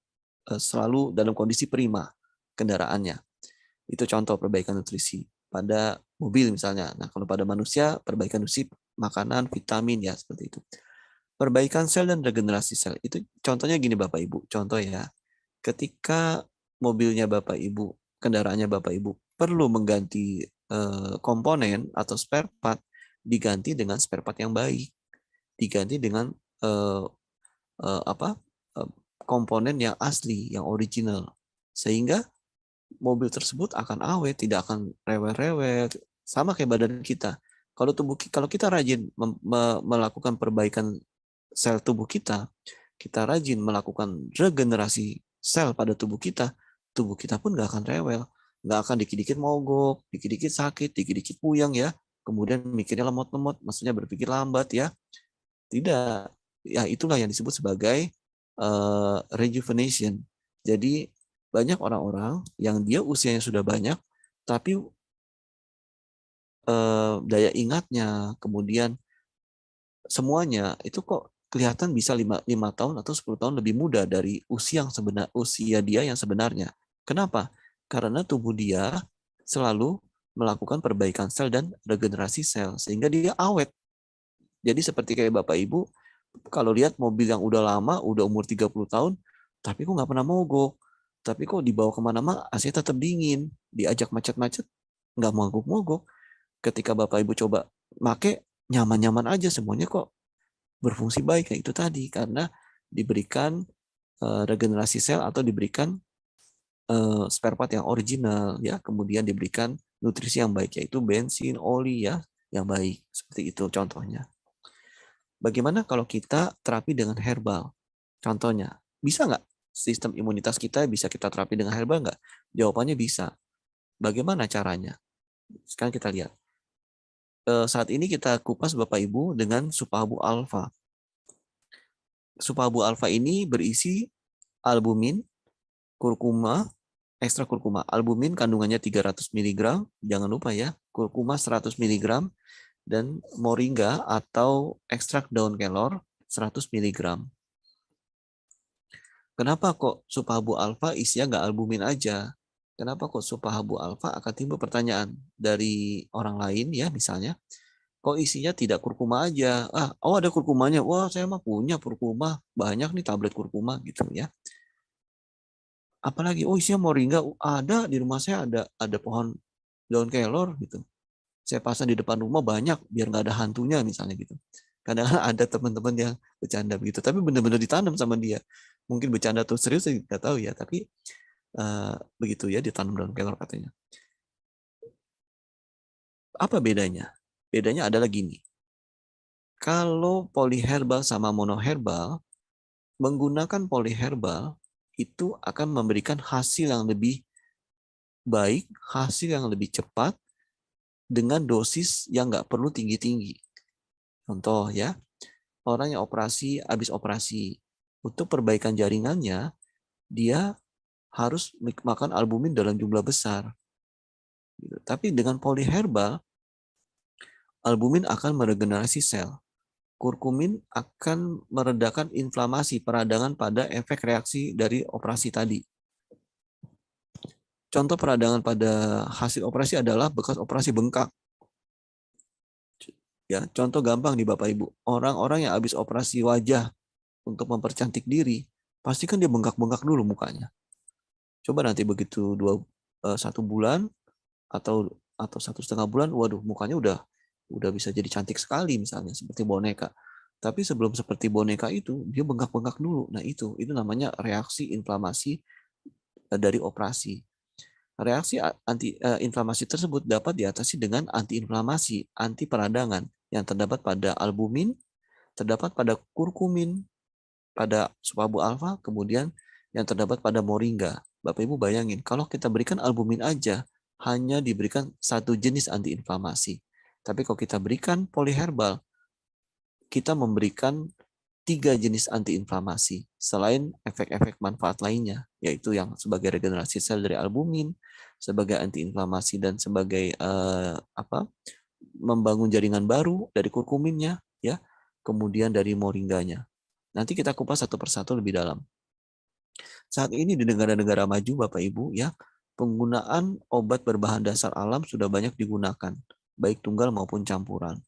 selalu dalam kondisi prima kendaraannya. Itu contoh perbaikan nutrisi pada mobil misalnya. Nah, kalau pada manusia, perbaikan nutrisi makanan, vitamin ya seperti itu. Perbaikan sel dan regenerasi sel itu contohnya gini Bapak Ibu. Contoh ya, ketika mobilnya Bapak Ibu, kendaraannya Bapak Ibu perlu mengganti komponen atau spare part, diganti dengan spare part yang baik, diganti dengan komponen yang asli, yang original, sehingga mobil tersebut akan awet, tidak akan rewel-rewel, sama kayak badan kita. Kalau kita rajin melakukan perbaikan sel tubuh kita rajin melakukan regenerasi sel pada tubuh kita pun nggak akan rewel, nggak akan dikit-dikit mogok, dikit-dikit sakit, dikit-dikit puyeng ya, kemudian mikirnya lemot-lemot, maksudnya berpikir lambat ya. Tidak, ya itulah yang disebut sebagai rejuvenation. Jadi banyak orang-orang yang dia usianya sudah banyak, tapi daya ingatnya, kemudian semuanya itu kok kelihatan bisa 5 tahun atau 10 tahun lebih muda dari usia dia yang sebenarnya. Kenapa? Karena tubuh dia selalu melakukan perbaikan sel dan regenerasi sel sehingga dia awet. Jadi seperti kayak Bapak Ibu kalau lihat mobil yang udah lama, udah umur 30 tahun, tapi kok nggak pernah mogok. Tapi kok dibawa kemana-mana AC tetap dingin. Diajak macet-macet, nggak mogok-mogok. Ketika Bapak Ibu coba make, nyaman-nyaman aja semuanya kok berfungsi baik kayak itu tadi karena diberikan regenerasi sel atau diberikan spare part yang original ya, kemudian diberikan nutrisi yang baik yaitu bensin, oli ya yang baik seperti itu contohnya. Bagaimana kalau kita terapi dengan herbal? Contohnya, bisa nggak sistem imunitas kita bisa kita terapi dengan herbal nggak? Jawabannya bisa. Bagaimana caranya? Sekarang kita lihat. Saat ini kita kupas Bapak Ibu dengan Supabu Alpha. Supabu Alpha ini berisi albumin, kurkuma, ekstra kurkuma. Albumin kandungannya 300 mg, jangan lupa ya. Kurkuma 100 mg, dan moringa atau ekstrak daun kelor 100 mg. Kenapa kok Supabu Alpha isinya nggak albumin aja? Kenapa kok Supabu Alpha? Akan timbul pertanyaan dari orang lain ya misalnya. Kok isinya tidak kurkuma aja? Oh ada kurkumanya. Wah saya mah punya kurkuma. Banyak nih tablet kurkuma gitu ya. Apalagi oh isinya moringa. Ada di rumah saya ada pohon daun kelor gitu. Saya pasang di depan rumah banyak biar nggak ada hantunya misalnya gitu. Kadang ada teman-teman yang bercanda begitu, tapi benar-benar ditanam sama dia. Mungkin bercanda atau serius saya nggak tahu ya, tapi begitu ya ditanam daun kelor katanya. Apa bedanya? Bedanya adalah gini. Kalau polyherbal sama monoherbal, menggunakan polyherbal itu akan memberikan hasil yang lebih baik, hasil yang lebih cepat, dengan dosis yang nggak perlu tinggi-tinggi. Contoh ya, orang yang habis operasi, untuk perbaikan jaringannya, dia harus makan albumin dalam jumlah besar. Tapi dengan polyherbal, albumin akan meregenerasi sel. Kurkumin akan meredakan inflamasi peradangan pada efek reaksi dari operasi tadi. Contoh peradangan pada hasil operasi adalah bekas operasi bengkak. Ya, contoh gampang nih Bapak Ibu. Orang-orang yang habis operasi wajah untuk mempercantik diri, pasti kan dia bengkak-bengkak dulu mukanya. Coba nanti begitu 1 bulan atau 1,5 bulan, waduh mukanya udah bisa jadi cantik sekali misalnya seperti boneka. Tapi sebelum seperti boneka itu dia bengkak-bengkak dulu. Nah itu namanya reaksi inflamasi dari operasi. Reaksi inflamasi tersebut dapat diatasi dengan antiinflamasi, anti peradangan yang terdapat pada albumin, terdapat pada kurkumin, pada Supabu Alpha, kemudian yang terdapat pada moringa. Bapak Ibu bayangin, kalau kita berikan albumin aja, hanya diberikan satu jenis antiinflamasi. Tapi kalau kita berikan polyherbal, kita memberikan 3 jenis antiinflamasi, selain efek-efek manfaat lainnya, yaitu yang sebagai regenerasi sel dari albumin, sebagai antiinflamasi dan sebagai membangun jaringan baru dari kurkuminnya, ya, kemudian dari moringanya. Nanti kita kupas satu persatu lebih dalam. Saat ini di negara-negara maju, Bapak Ibu, ya, penggunaan obat berbahan dasar alam sudah banyak digunakan, baik tunggal maupun campuran.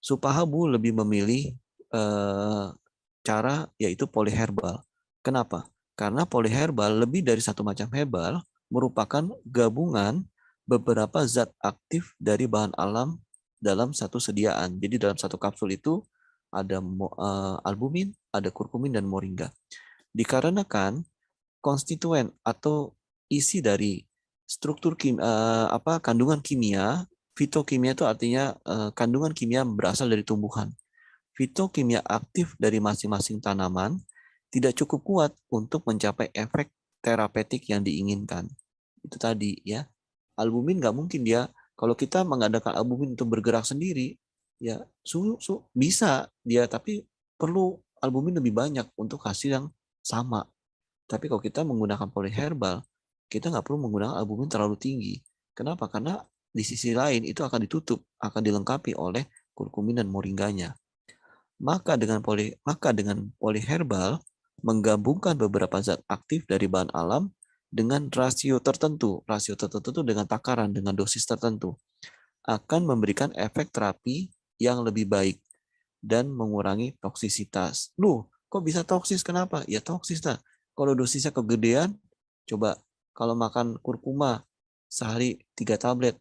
Supahabu lebih memilih cara yaitu polyherbal. Kenapa? Karena polyherbal lebih dari satu macam herbal merupakan gabungan beberapa zat aktif dari bahan alam dalam satu sediaan. Jadi dalam satu kapsul itu ada albumin, ada kurkumin dan moringa. Dikarenakan konstituen atau isi dari struktur kandungan kimia, fitokimia itu artinya kandungan kimia berasal dari tumbuhan. Fitokimia aktif dari masing-masing tanaman tidak cukup kuat untuk mencapai efek terapeutik yang diinginkan. Itu tadi ya. Albumin nggak mungkin dia, kalau kita mengadakan albumin untuk bergerak sendiri, ya bisa dia, tapi perlu albumin lebih banyak untuk hasil yang sama. Tapi kalau kita menggunakan polyherbal, kita nggak perlu menggunakan albumin terlalu tinggi. Kenapa? Karena di sisi lain itu akan ditutup, akan dilengkapi oleh kurkumin dan moringganya. Maka dengan poliherbal menggabungkan beberapa zat aktif dari bahan alam dengan rasio tertentu itu dengan takaran, dengan dosis tertentu, akan memberikan efek terapi yang lebih baik dan mengurangi toksisitas. Loh, kok bisa toksis? Kenapa? Ya toksis lah. Kalau dosisnya kegedean, coba kalau makan kurkuma sehari 3 tablet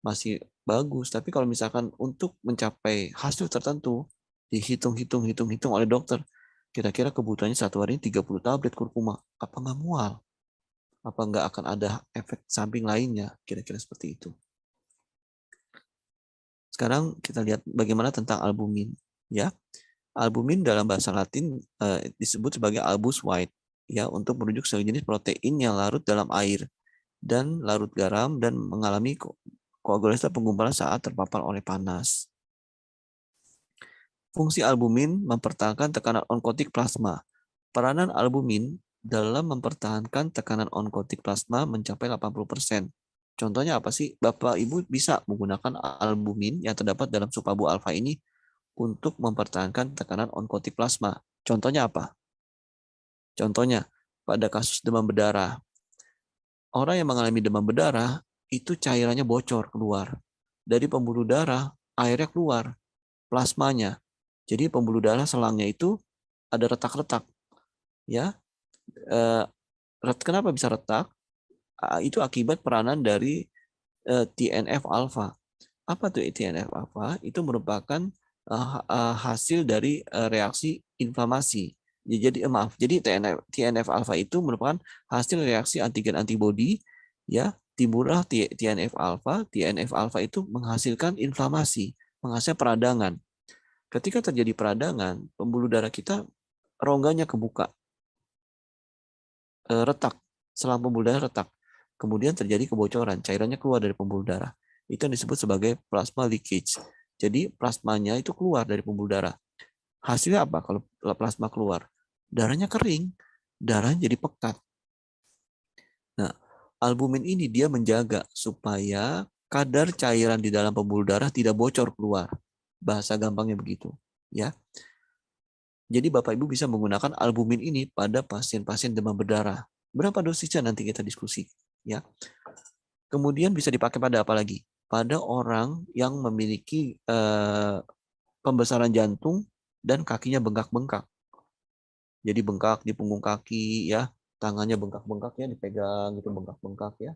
masih bagus. Tapi kalau misalkan untuk mencapai hasil tertentu, dihitung oleh dokter, kira-kira kebutuhannya satu hari 30 tablet kurkuma. Apa nggak mual? Apa nggak akan ada efek samping lainnya? Kira-kira seperti itu. Sekarang kita lihat bagaimana tentang albumin. Ya, albumin dalam bahasa Latin disebut sebagai albus white, ya, untuk merujuk sejenis protein yang larut dalam air dan larut garam dan mengalami koagulasi penggumpalan saat terpapar oleh panas. Fungsi albumin mempertahankan tekanan onkotik plasma. Peranan albumin dalam mempertahankan tekanan onkotik plasma mencapai 80%. Contohnya apa sih? Bapak Ibu bisa menggunakan albumin yang terdapat dalam supabu alfa ini untuk mempertahankan tekanan onkotik plasma. Contohnya apa? Contohnya, pada kasus demam berdarah. Orang yang mengalami demam berdarah, itu cairannya bocor keluar. Dari pembuluh darah, airnya keluar, plasmanya. Jadi pembuluh darah selangnya itu ada retak-retak. Ya, kenapa bisa retak? Itu akibat peranan dari TNF alpha. Apa tuh TNF alpha? Itu merupakan hasil dari reaksi inflamasi. Jadi TNF alpha itu merupakan hasil reaksi antigen antibodi, ya, timbullah TNF alpha. TNF alpha itu menghasilkan inflamasi, menghasilkan peradangan. Ketika terjadi peradangan, pembuluh darah kita rongganya kebuka, retak, selang pembuluh darah retak. Kemudian terjadi kebocoran, cairannya keluar dari pembuluh darah. Itu yang disebut sebagai plasma leakage. Jadi plasmanya itu keluar dari pembuluh darah. Hasilnya apa kalau plasma keluar? Darahnya kering, darahnya jadi pekat. Nah, albumin ini dia menjaga supaya kadar cairan di dalam pembuluh darah tidak bocor keluar. Bahasa gampangnya begitu, ya. Jadi Bapak Ibu bisa menggunakan albumin ini pada pasien-pasien demam berdarah. Berapa dosisnya nanti kita diskusi, ya. Kemudian bisa dipakai pada apa lagi? Pada orang yang memiliki pembesaran jantung dan kakinya bengkak-bengkak. Jadi bengkak di punggung kaki, ya, tangannya bengkak-bengkak, ya, dipegang gitu bengkak-bengkak, ya.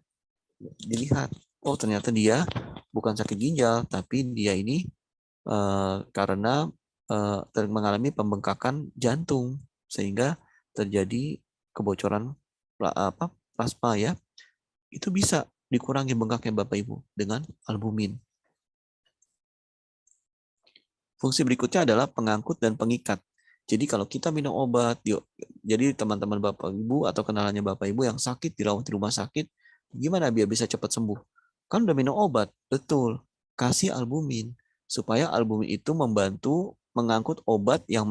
Dilihat, oh ternyata dia bukan sakit ginjal, tapi dia ini karena mengalami pembengkakan jantung sehingga terjadi kebocoran plasma, ya. Itu bisa dikurangi bengkaknya Bapak Ibu dengan albumin. Fungsi berikutnya adalah pengangkut dan pengikat. Jadi kalau kita minum obat, jadi teman-teman Bapak Ibu atau kenalannya Bapak Ibu yang sakit dirawat di rumah sakit, gimana biar bisa cepat sembuh? Kan udah minum obat, betul. Kasih albumin supaya albumin itu membantu mengangkut obat yang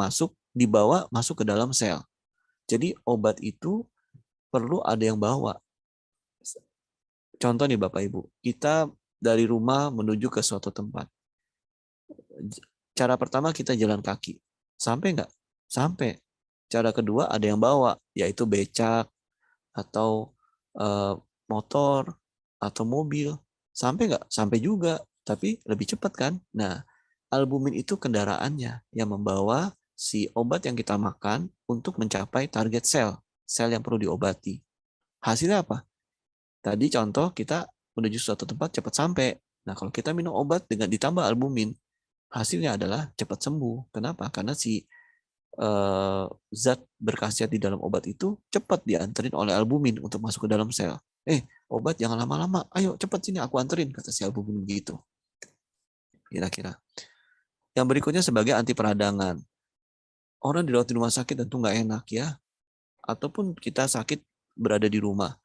dibawa masuk ke dalam sel. Jadi obat itu perlu ada yang bawa. Contoh nih Bapak Ibu, kita dari rumah menuju ke suatu tempat. Cara pertama kita jalan kaki. Sampai nggak? Sampai. Cara kedua ada yang bawa, yaitu becak atau motor atau mobil. Sampai nggak? Sampai juga, tapi lebih cepat kan? Nah, albumin itu kendaraannya yang membawa si obat yang kita makan untuk mencapai target sel yang perlu diobati. Hasilnya apa? Tadi contoh kita menuju suatu tempat cepat sampai. Nah, kalau kita minum obat dengan ditambah albumin, hasilnya adalah cepat sembuh. Kenapa? Karena si zat berkhasiat di dalam obat itu cepat dianterin oleh albumin untuk masuk ke dalam sel. Obat jangan lama-lama. Ayo cepat sini aku anterin, kata si albumin begitu. Kira-kira. Yang berikutnya sebagai anti peradangan. Orang dirawat di rumah sakit tentu nggak enak, ya. Ataupun kita sakit berada di rumah.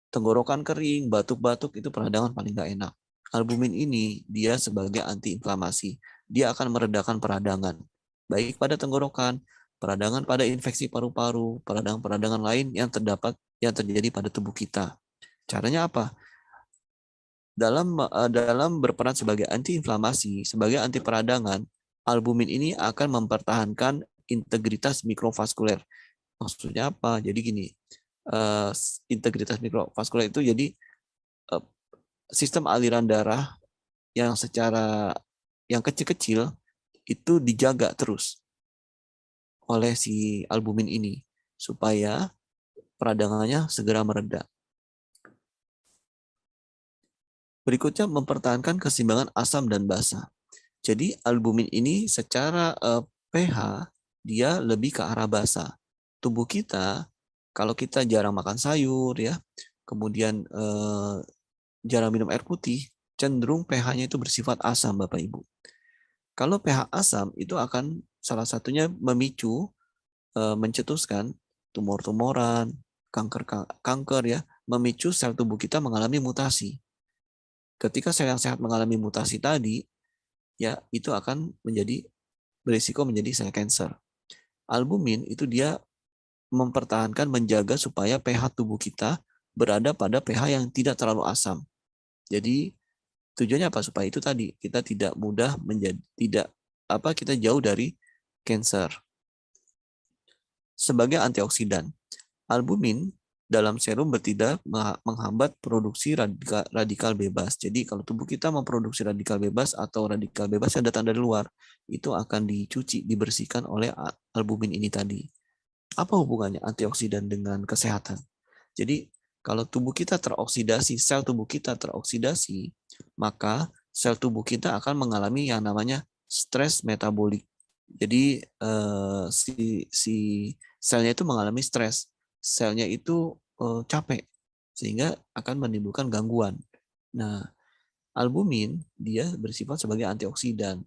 Tenggorokan kering, batuk-batuk, itu peradangan paling nggak enak. Albumin ini dia sebagai antiinflamasi. Dia akan meredakan peradangan. Baik pada tenggorokan, peradangan pada infeksi paru-paru, peradangan-peradangan lain yang terjadi pada tubuh kita. Caranya apa? dalam berperan sebagai antiinflamasi, sebagai anti peradangan, albumin ini akan mempertahankan integritas mikrovaskuler. Maksudnya apa? Jadi gini, integritas mikrovaskuler itu jadi sistem aliran darah yang kecil-kecil itu dijaga terus oleh si albumin ini supaya peradangannya segera mereda. Berikutnya mempertahankan keseimbangan asam dan basa. Jadi albumin ini secara pH dia lebih ke arah basa. Tubuh kita kalau kita jarang makan sayur ya, kemudian jarang minum air putih, cenderung pH-nya itu bersifat asam Bapak Ibu. Kalau pH asam itu akan salah satunya memicu mencetuskan tumor-tumoran, kanker ya, memicu sel tubuh kita mengalami mutasi. Ketika sel yang sehat mengalami mutasi tadi, ya itu akan berisiko menjadi sel cancer. Albumin itu dia mempertahankan, menjaga supaya pH tubuh kita berada pada pH yang tidak terlalu asam. Jadi tujuannya apa? Supaya itu tadi kita tidak mudah kita jauh dari cancer. Sebagai antioksidan, albumin dalam serum bertindak menghambat produksi radikal bebas. Jadi kalau tubuh kita memproduksi radikal bebas atau radikal bebas yang datang dari luar, itu akan dicuci, dibersihkan oleh albumin ini tadi. Apa hubungannya antioksidan dengan kesehatan? Jadi kalau tubuh kita teroksidasi, sel tubuh kita teroksidasi, maka sel tubuh kita akan mengalami yang namanya stres metabolik. Jadi si selnya itu mengalami stres, selnya itu capek, sehingga akan menimbulkan gangguan. Nah, albumin dia bersifat sebagai antioksidan.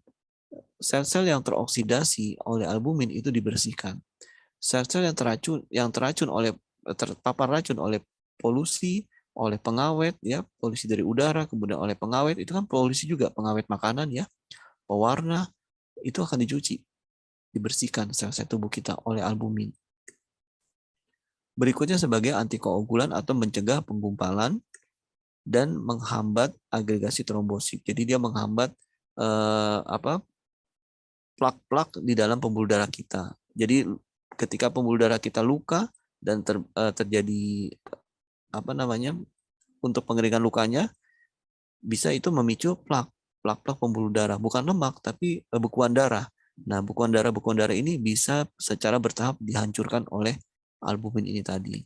Sel-sel yang teroksidasi oleh albumin itu dibersihkan. Sel-sel yang terpapar racun oleh polusi, oleh pengawet ya, polusi dari udara, kemudian oleh pengawet, itu kan polusi juga, pengawet makanan ya, pewarna, itu akan dicuci, dibersihkan sel-sel tubuh kita oleh albumin. Berikutnya sebagai antikoagulan atau mencegah penggumpalan dan menghambat agregasi trombosit. Jadi dia menghambat plak-plak di dalam pembuluh darah kita. Jadi ketika pembuluh darah kita luka dan terjadi untuk pengeringan lukanya, bisa itu memicu plak-plak pembuluh darah, bukan lemak tapi bekuan darah. Nah, bekuan darah ini bisa secara bertahap dihancurkan oleh albumin ini tadi.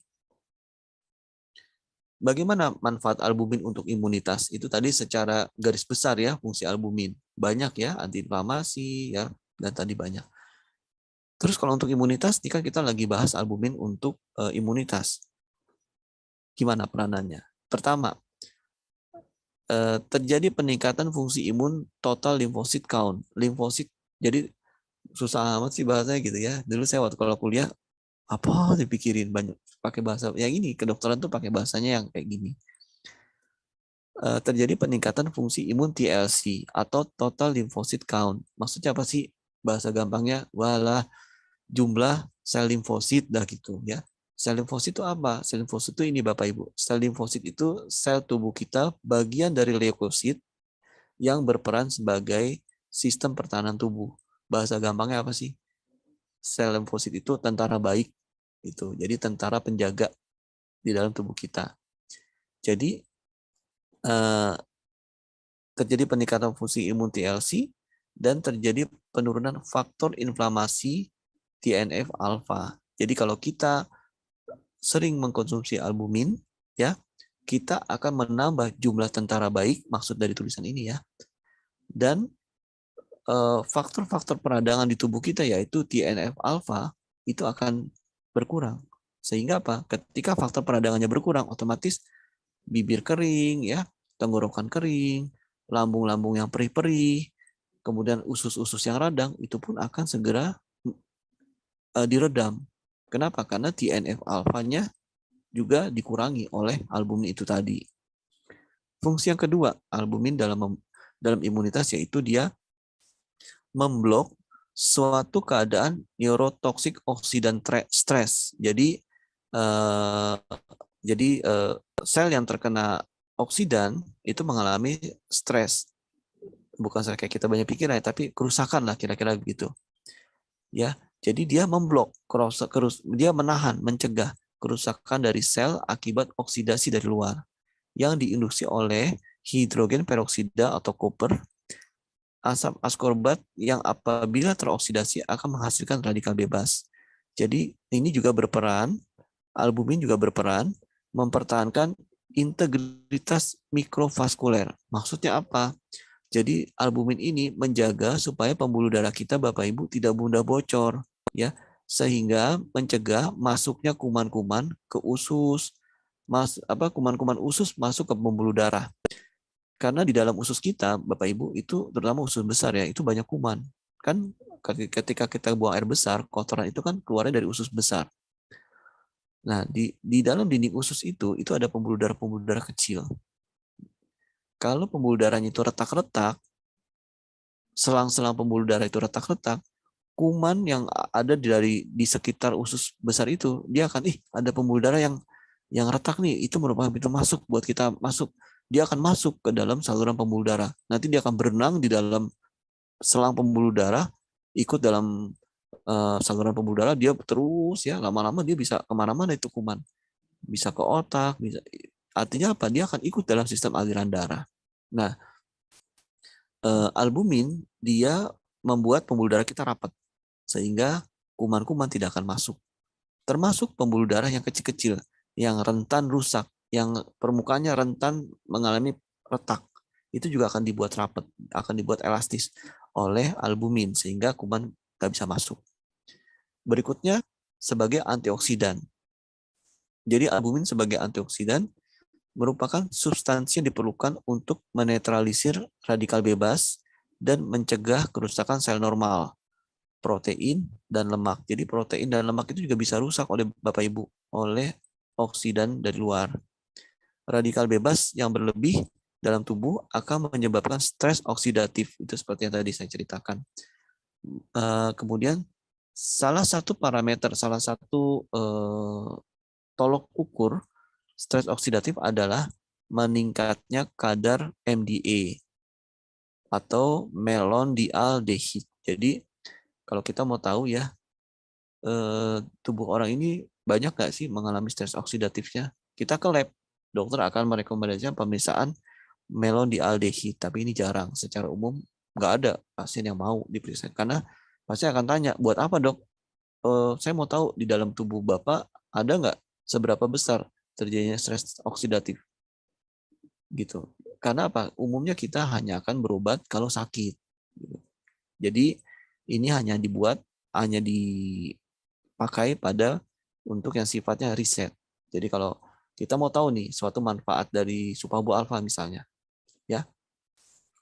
Bagaimana manfaat albumin untuk imunitas? Itu tadi secara garis besar ya fungsi albumin. Banyak ya, antiinflamasi ya, dan tadi banyak. Terus kalau untuk imunitas, ini kan kita lagi bahas albumin untuk imunitas. Gimana peranannya? Pertama, terjadi peningkatan fungsi imun total limfosit count. Limfosit, jadi susah amat sih bahasanya gitu ya. Dulu saya waktu kalau kuliah, apa dipikirin banyak pakai bahasa yang ini, kedokteran tuh pakai bahasanya yang kayak gini. Terjadi peningkatan fungsi imun TLC atau total lymphocyte count. Maksudnya apa sih? Bahasa gampangnya, walah jumlah sel limfosit dah gitu ya. Sel limfosit itu apa? Sel limfosit itu ini Bapak Ibu. Sel limfosit itu sel tubuh kita bagian dari leukosit yang berperan sebagai sistem pertahanan tubuh. Bahasa gampangnya apa sih? Sel limfosit itu tentara baik itu. Jadi tentara penjaga di dalam tubuh kita. Jadi terjadi peningkatan fungsi imun TLC dan terjadi penurunan faktor inflamasi TNF alpha. Jadi kalau kita sering mengkonsumsi albumin, ya, kita akan menambah jumlah tentara baik, maksud dari tulisan ini ya. Dan faktor-faktor peradangan di tubuh kita yaitu TNF alpha itu akan berkurang. Sehingga apa? Ketika faktor peradangannya berkurang, otomatis bibir kering, ya, tenggorokan kering, lambung-lambung yang perih-perih, kemudian usus-usus yang radang, itu pun akan segera diredam. Kenapa? Karena TNF alpha-nya juga dikurangi oleh albumin itu tadi. Fungsi yang kedua, albumin dalam imunitas yaitu dia memblok suatu keadaan neurotoxic oksidan stress. Jadi sel yang terkena oksidan itu mengalami stres, bukan stres kayak kita banyak pikiran, tapi kerusakan lah kira-kira begitu. Ya, jadi dia memblok, dia menahan, mencegah kerusakan dari sel akibat oksidasi dari luar yang diinduksi oleh hidrogen peroksida atau koper, asam askorbat yang apabila teroksidasi akan menghasilkan radikal bebas. Jadi ini juga berperan, albumin juga berperan mempertahankan integritas mikrovaskuler. Maksudnya apa? Jadi albumin ini menjaga supaya pembuluh darah kita Bapak Ibu tidak mudah bocor, ya, sehingga mencegah masuknya kuman-kuman ke usus, kuman-kuman usus masuk ke pembuluh darah. Karena di dalam usus kita Bapak Ibu itu terutama usus besar ya, itu banyak kuman. Kan ketika kita buang air besar, kotoran itu kan keluarnya dari usus besar. Nah, di dalam dinding usus itu ada pembuluh darah kecil. Kalau pembuluh darahnya itu retak-retak, selang-selang pembuluh darah itu retak-retak, kuman yang ada di sekitar usus besar itu, dia akan ada pembuluh darah yang retak nih, itu merupakan pintu masuk buat kita masuk. Dia akan masuk ke dalam saluran pembuluh darah. Nanti dia akan berenang di dalam selang pembuluh darah, ikut dalam saluran pembuluh darah, dia terus ya lama-lama dia bisa kemana-mana itu kuman, bisa ke otak, bisa. Artinya apa? Dia akan ikut dalam sistem aliran darah. Nah, albumin dia membuat pembuluh darah kita rapat sehingga kuman-kuman tidak akan masuk. Termasuk pembuluh darah yang kecil-kecil, yang rentan rusak, yang permukaannya rentan mengalami retak. Itu juga akan dibuat rapat, akan dibuat elastis oleh albumin sehingga kuman nggak bisa masuk. Berikutnya sebagai antioksidan. Jadi albumin sebagai antioksidan merupakan substansi yang diperlukan untuk menetralisir radikal bebas dan mencegah kerusakan sel normal, protein dan lemak. Jadi protein dan lemak itu juga bisa rusak oleh Bapak Ibu, oleh oksidan dari luar. Radikal bebas yang berlebih dalam tubuh akan menyebabkan stres oksidatif. Itu seperti yang tadi saya ceritakan. Kemudian salah satu parameter, salah satu tolok ukur stres oksidatif adalah meningkatnya kadar MDA atau melondialdehid. Jadi kalau kita mau tahu ya, tubuh orang ini banyak nggak sih mengalami stres oksidatifnya? Kita ke lab, dokter akan merekomendasikan pemeriksaan melondialdehid, tapi ini jarang. Secara umum nggak ada pasien yang mau diperiksa karena pasti akan tanya, buat apa dok? Saya mau tahu di dalam tubuh Bapak ada nggak seberapa besar terjadinya stres oksidatif gitu. Karena apa? Umumnya kita hanya akan berobat kalau sakit. Jadi ini hanya dipakai pada untuk yang sifatnya riset. Jadi kalau kita mau tahu nih suatu manfaat dari Supabu alfa misalnya, ya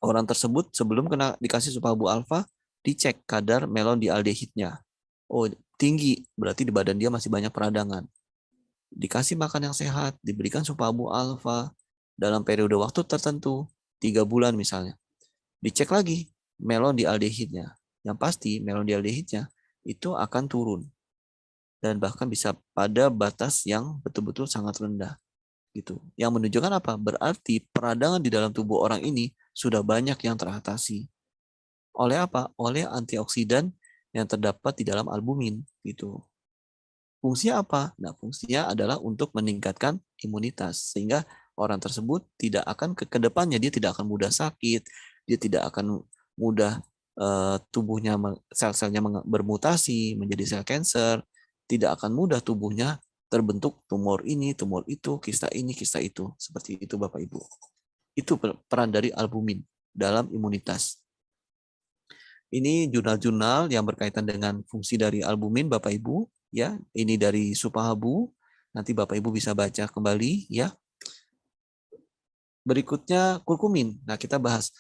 orang tersebut sebelum dikasih Supabu alfa dicek kadar melondialdehidnya. Oh tinggi, berarti di badan dia masih banyak peradangan. Dikasih makan yang sehat, diberikan Supabu alfa dalam periode waktu tertentu, 3 bulan misalnya. Dicek lagi melondialdehidnya. Yang pasti melondialdehidnya itu akan turun dan bahkan bisa pada batas yang betul-betul sangat rendah gitu. Yang menunjukkan apa? Berarti peradangan di dalam tubuh orang ini sudah banyak yang teratasi. Oleh apa? Oleh antioksidan yang terdapat di dalam albumin gitu. Fungsinya apa? Nah, fungsinya adalah untuk meningkatkan imunitas sehingga orang tersebut tidak akan ke depannya dia tidak akan mudah sakit, dia tidak akan mudah tubuhnya sel-selnya bermutasi menjadi sel kanker, tidak akan mudah tubuhnya terbentuk tumor ini, tumor itu, kista ini, kista itu. Seperti itu Bapak Ibu. Itu peran dari albumin dalam imunitas. Ini jurnal-jurnal yang berkaitan dengan fungsi dari albumin Bapak Ibu, ya. Ini dari Supahabu. Nanti Bapak Ibu bisa baca kembali, ya. Berikutnya kurkumin. Nah, kita bahas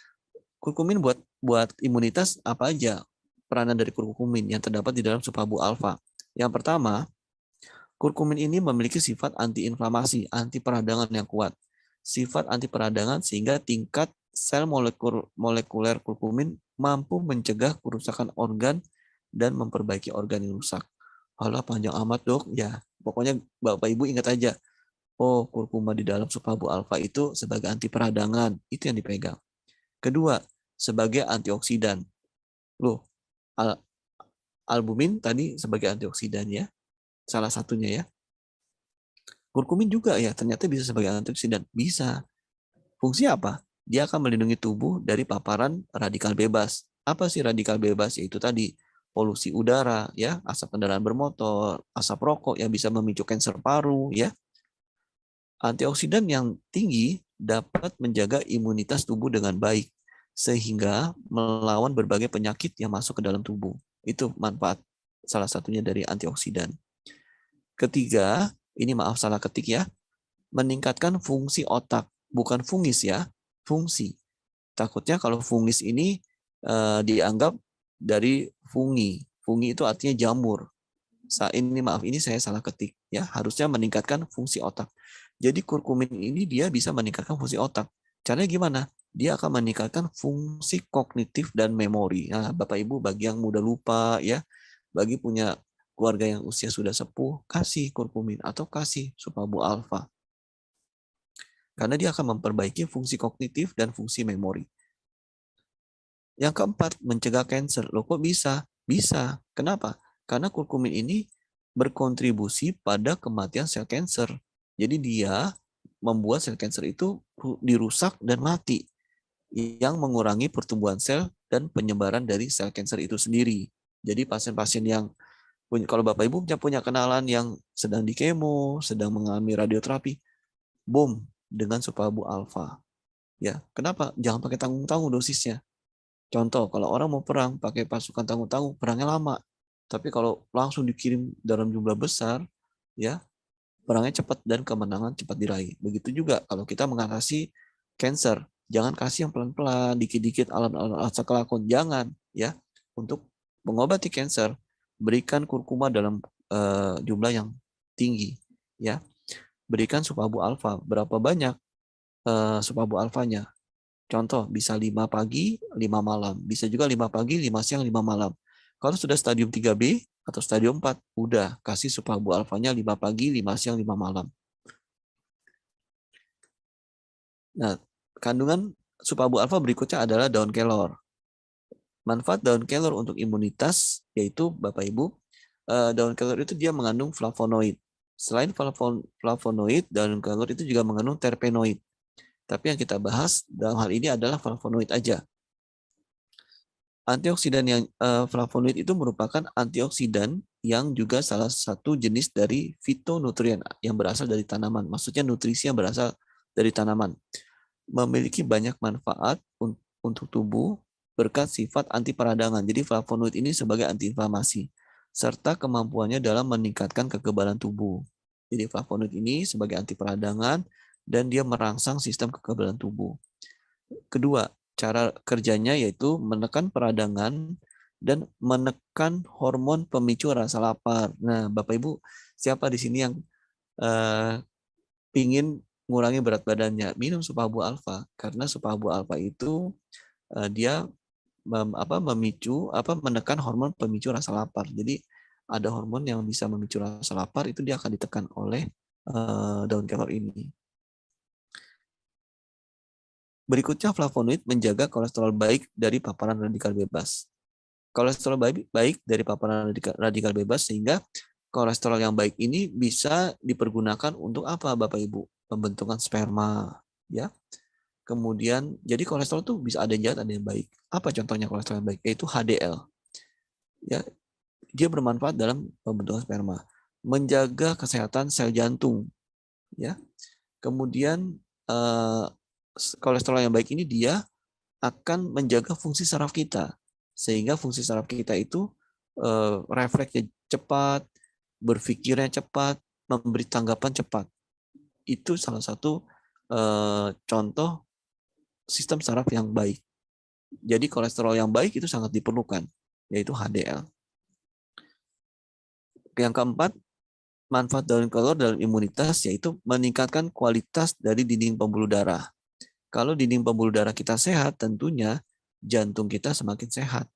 kurkumin buat imunitas apa aja peranan dari kurkumin yang terdapat di dalam Supahabu alfa. Yang pertama, kurkumin ini memiliki sifat antiinflamasi, anti peradangan yang kuat. Sifat anti peradangan sehingga tingkat sel molekuler kurkumin mampu mencegah kerusakan organ dan memperbaiki organ yang rusak. Alah panjang amat dok, ya pokoknya Bapak Ibu ingat aja Oh, kurkuma di dalam Super-Bu alfa itu sebagai anti peradangan, itu yang dipegang. Kedua, sebagai antioksidan. Loh, albumin tadi sebagai antioksidan ya, salah satunya ya. Kurkumin juga ya, ternyata bisa sebagai antioksidan. Bisa. Fungsi apa? Dia akan melindungi tubuh dari paparan radikal bebas. Apa sih radikal bebas? Yaitu tadi polusi udara, ya, asap kendaraan bermotor, asap rokok yang bisa memicu kanker paru, ya. Antioksidan yang tinggi dapat menjaga imunitas tubuh dengan baik sehingga melawan berbagai penyakit yang masuk ke dalam tubuh. Itu manfaat salah satunya dari antioksidan. Ketiga, ini maaf salah ketik ya, meningkatkan fungsi otak, bukan fungis ya, fungsi. Takutnya kalau fungis ini dianggap dari fungi. Fungi itu artinya jamur. Ini maaf, ini saya salah ketik ya. Harusnya meningkatkan fungsi otak. Jadi kurkumin ini dia bisa meningkatkan fungsi otak. Caranya gimana? Dia akan meningkatkan fungsi kognitif dan memori. Nah, Bapak Ibu bagi yang mudah lupa ya, bagi punya keluarga yang usia sudah sepuh, kasih kurkumin atau kasih Super-Bu alfa. Karena dia akan memperbaiki fungsi kognitif dan fungsi memori. Yang keempat, mencegah kanker. Loh kok bisa? Bisa. Kenapa? Karena kurkumin ini berkontribusi pada kematian sel kanker. Jadi dia membuat sel kanker itu dirusak dan mati, yang mengurangi pertumbuhan sel dan penyebaran dari sel kanker itu sendiri. Jadi pasien-pasien yang kalau Bapak Ibu punya kenalan yang sedang di kemo, sedang mengalami radioterapi, boom dengan Super-Bu alfa. Ya, kenapa? Jangan pakai tanggung-tanggung dosisnya. Contoh, kalau orang mau perang pakai pasukan tangguh-tangguh, perangnya lama. Tapi kalau langsung dikirim dalam jumlah besar, ya perangnya cepat dan kemenangan cepat diraih. Begitu juga kalau kita mengatasi cancer, jangan kasih yang pelan-pelan, dikit-dikit alat-alat sekelakon, jangan ya. Untuk mengobati cancer, berikan kurkuma dalam jumlah yang tinggi, ya. Berikan Super-Bu alfa. Berapa banyak Super-Bu alfanya? Contoh, bisa 5 pagi, 5 malam. Bisa juga 5 pagi, 5 siang, 5 malam. Kalau sudah stadium 3B atau stadium 4, udah kasih Super-Bu alfanya 5 pagi, 5 siang, 5 malam. Nah, kandungan Super-Bu alfa berikutnya adalah daun kelor. Manfaat daun kelor untuk imunitas yaitu Bapak Ibu, daun kelor itu dia mengandung flavonoid. Selain flavonoid, daun kelor itu juga mengandung terpenoid. Tapi yang kita bahas dalam hal ini adalah flavonoid aja. Antioksidan yang flavonoid itu merupakan antioksidan yang juga salah satu jenis dari fitonutrien yang berasal dari tanaman. Maksudnya nutrisi yang berasal dari tanaman. Memiliki banyak manfaat untuk tubuh berkat sifat anti peradangan. Jadi flavonoid ini sebagai antiinflamasi serta kemampuannya dalam meningkatkan kekebalan tubuh. Jadi flavonoid ini sebagai anti peradangan dan dia merangsang sistem kekebalan tubuh. Kedua, cara kerjanya yaitu menekan peradangan dan menekan hormon pemicu rasa lapar. Nah, Bapak Ibu, siapa di sini yang ingin mengurangi berat badannya? Minum Super-Bu alfa karena Super-Bu alfa itu dia menekan hormon pemicu rasa lapar. Jadi ada hormon yang bisa memicu rasa lapar itu dia akan ditekan oleh daun kelor ini. Berikutnya, flavonoid menjaga kolesterol baik dari paparan radikal bebas. Kolesterol baik dari paparan radikal bebas sehingga kolesterol yang baik ini bisa dipergunakan untuk apa, Bapak Ibu? Pembentukan sperma, ya. Kemudian, jadi kolesterol itu bisa ada yang jahat, ada yang baik. Apa contohnya kolesterol yang baik? Yaitu HDL. Ya, dia bermanfaat dalam pembentukan sperma, menjaga kesehatan sel jantung, ya. Kemudian kolesterol yang baik ini dia akan menjaga fungsi saraf kita, sehingga fungsi saraf kita itu refleksnya cepat, berpikirnya cepat, memberi tanggapan cepat. Itu salah satu contoh sistem saraf yang baik. Jadi kolesterol yang baik itu sangat diperlukan, yaitu HDL. Yang keempat, manfaat daun kelor dalam imunitas yaitu meningkatkan kualitas dari dinding pembuluh darah. Kalau dinding pembuluh darah kita sehat, tentunya jantung kita semakin sehat.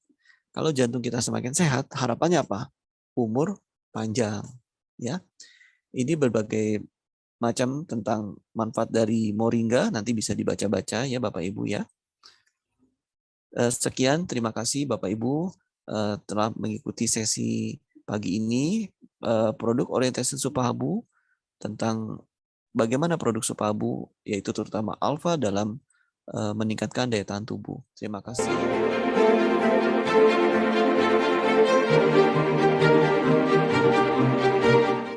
Kalau jantung kita semakin sehat, harapannya apa? Umur panjang, ya. Ini berbagai macam tentang manfaat dari moringa, nanti bisa dibaca-baca ya Bapak Ibu ya. Sekian, terima kasih Bapak Ibu telah mengikuti sesi pagi ini, produk orientation Supahabu tentang bagaimana produk Supahabu, yaitu terutama alfa dalam meningkatkan daya tahan tubuh. Terima kasih.